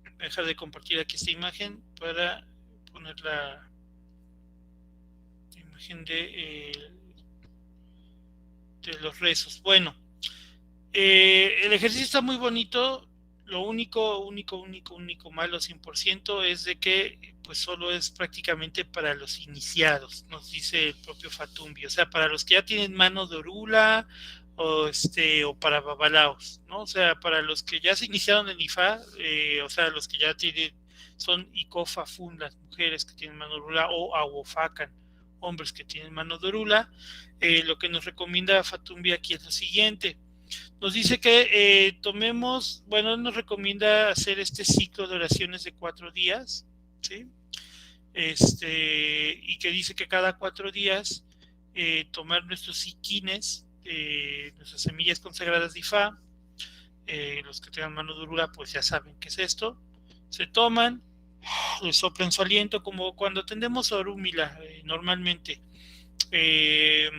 Voy a dejar de compartir aquí esta imagen para poner la imagen de los rezos. Bueno, el ejercicio está muy bonito. Lo único malo 100% es de que pues solo es prácticamente para los iniciados, nos dice el propio Fatumbi. O sea, para los que ya tienen mano de orula o para babalaos, ¿no? O sea, para los que ya se iniciaron en IFA, o sea, los que ya tienen, son ICOFAFUN, las mujeres que tienen mano dorula, o AWOFACAN, hombres que tienen mano dorula, lo que nos recomienda Fatumbi aquí es lo siguiente. Nos dice que tomemos, bueno, nos recomienda hacer este ciclo de oraciones de 4 días, ¿sí? Y que dice que cada 4 días tomar nuestros siquines, nuestras semillas consagradas de Ifá, los que tengan mano dura pues ya saben qué es esto, se toman, le soplan su aliento como cuando atendemos a Orúmila normalmente. Eh,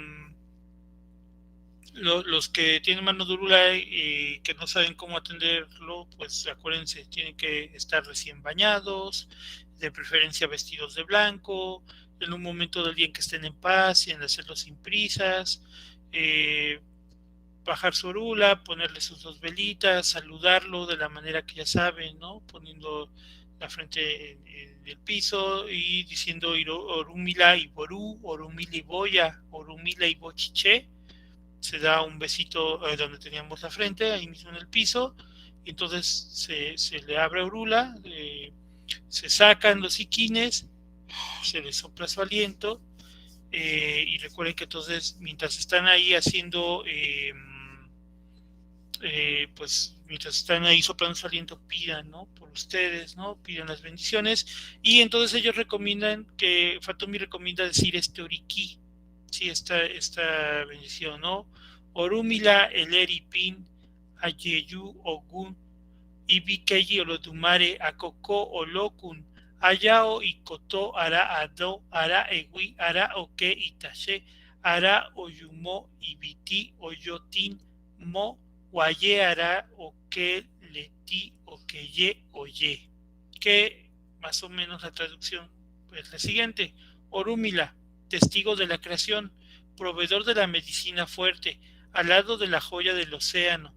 los que tienen mano dura y que no saben cómo atenderlo, pues acuérdense, tienen que estar recién bañados, de preferencia vestidos de blanco, en un momento del día en que estén en paz y en hacerlo sin prisas, eh, bajar su orula, ponerle sus 2 velitas, saludarlo de la manera que ya saben, ¿no? Poniendo la frente en el piso y diciendo Orumila y Ború, Orumila y Boya, Orumila y Bochiche. Se da un besito donde teníamos la frente, ahí mismo en el piso, y entonces se le abre orula, se sacan los iquines, se les sopla su aliento, y recuerden que entonces mientras están ahí haciendo, pues mientras están ahí soplando su aliento, pidan, ¿no? Por ustedes, ¿no? Pidan las bendiciones, y entonces ellos recomiendan, que Fatumi recomienda decir este oriki, sí, esta bendición, ¿no? Orumila eleripin, ayeyu ogun, ibikeyi olodumare, akoko olokun, ayao ikoto ara ado, ara ewi, ara oke itashe, ara oyumo ibiti oyotin mo, guaye ara oke leti okeye oye. Que más o menos la traducción es la siguiente: Orúmila, testigo de la creación, proveedor de la medicina fuerte, al lado de la joya del océano.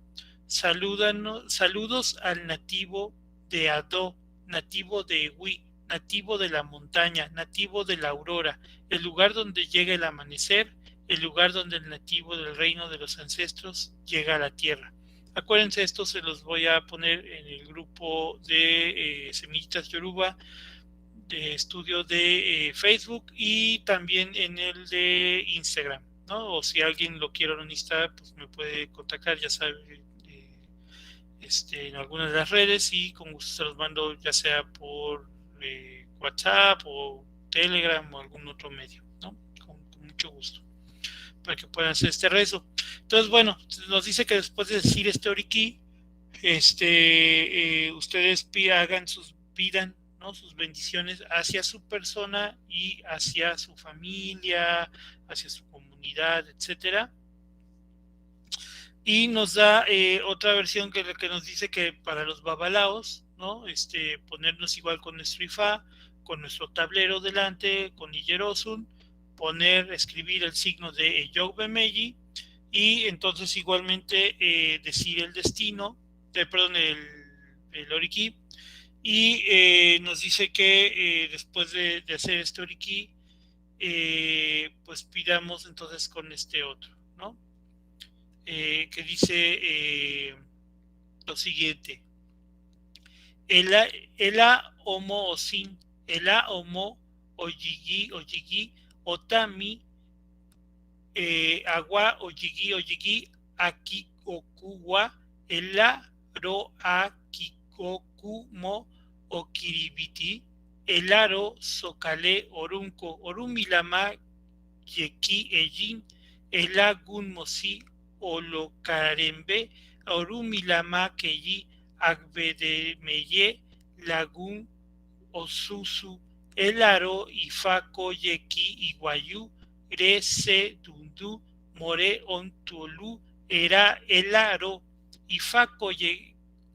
Saludos al nativo de Adó, nativo de Ewi, nativo de la montaña, nativo de la aurora, el lugar donde llega el amanecer, el lugar donde el nativo del reino de los ancestros llega a la tierra. Acuérdense, esto se los voy a poner en el grupo de Semillitas Yoruba de estudio de Facebook, y también en el de Instagram, ¿no? O si alguien lo quiere organizar, pues me puede contactar, ya sabe, en algunas de las redes, y con gusto se los mando, ya sea por WhatsApp o Telegram o algún otro medio, ¿no? Con mucho gusto, para que puedan hacer este rezo. Entonces, bueno, nos dice que después de decir este oriki, ustedes pidan, ¿no? Sus bendiciones hacia su persona y hacia su familia, hacia su comunidad, etcétera. Y nos da otra versión que nos dice que para los babalaos, ¿no? Ponernos igual con nuestro ifá, con nuestro tablero delante, con Iyerosun, escribir el signo de Eyogbemeyi, y entonces igualmente decir el destino, perdón, el oriki, y nos dice que después de hacer este oriki, pues pidamos entonces con este otro, ¿no? Que dice lo siguiente: Ela homo osin, ela homo oyigi, otami, agua oyigi, aki okuwa, ela ro akikoku mo okiribiti, elaro sokale orunko, orumilama yeki ejin, elagun mosi olokarembe, orumilama keyi agbedemeye, lagun osusu, elaro ifako yeki iguayu, rese dundu, more ontolu, era elaro ifako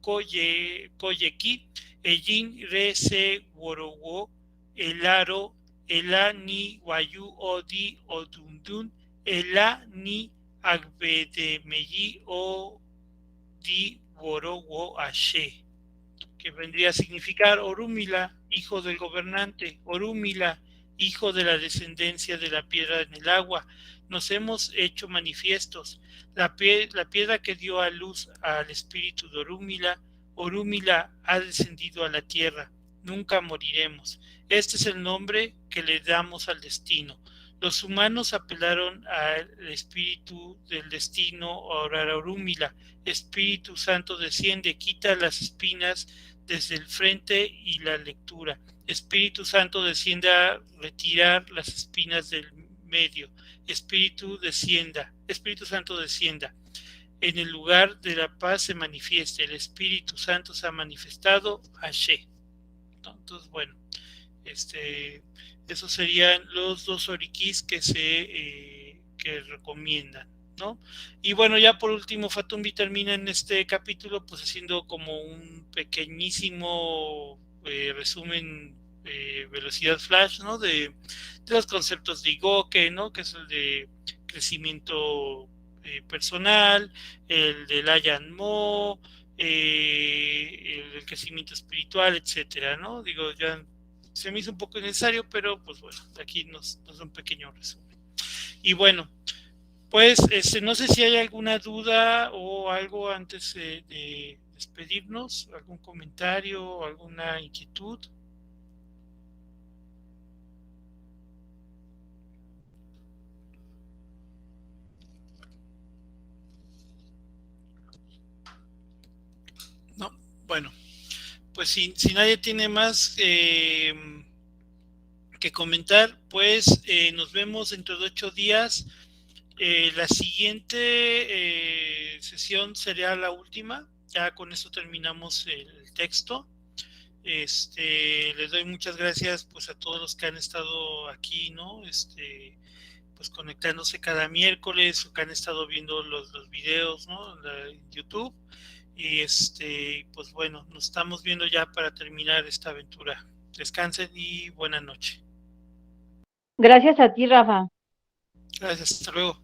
koyeki, ejin rese worowo, elaro ela ni wayu odi odundun, ela ni agbedemeyi o di worowo ashe, que vendría a significar Orúmila, hijo del gobernante, Orúmila, hijo de la descendencia de la piedra en el agua, nos hemos hecho manifiestos, La piedra que dio a luz al espíritu de Orúmila, Orúmila ha descendido a la tierra, nunca moriremos. Este es el nombre que le damos al destino. Los humanos apelaron al espíritu del destino, a Orúmila. Espíritu Santo desciende, quita las espinas desde el frente y la lectura. Espíritu Santo desciende a retirar las espinas del medio. Espíritu Santo descienda. En el lugar de la paz se manifieste. El Espíritu Santo se ha manifestado. Ashe. ¿No? Entonces, bueno, esos serían los dos orikis que recomiendan, ¿no? Y bueno, ya por último, Fatumbi termina en este capítulo pues haciendo como un pequeñísimo resumen, velocidad flash, ¿no? De los conceptos de Igoke, ¿no? Que es el de crecimiento personal, el del Ayan Mo, el crecimiento espiritual, etcétera, ¿no? Digo, ya se me hizo un poco innecesario, pero pues bueno, aquí nos da un pequeño resumen. Y bueno, pues no sé si hay alguna duda o algo antes de despedirnos, algún comentario, alguna inquietud. No, bueno, pues si nadie tiene más que comentar, pues nos vemos dentro de 8 días. La siguiente sesión sería la última. Ya con esto terminamos el texto. Les doy muchas gracias pues a todos los que han estado aquí, ¿no? Pues conectándose cada miércoles o que han estado viendo los videos, ¿no? En YouTube. Y pues bueno, nos estamos viendo ya para terminar esta aventura. Descansen y buena noche. Gracias a ti, Rafa. Gracias, hasta luego.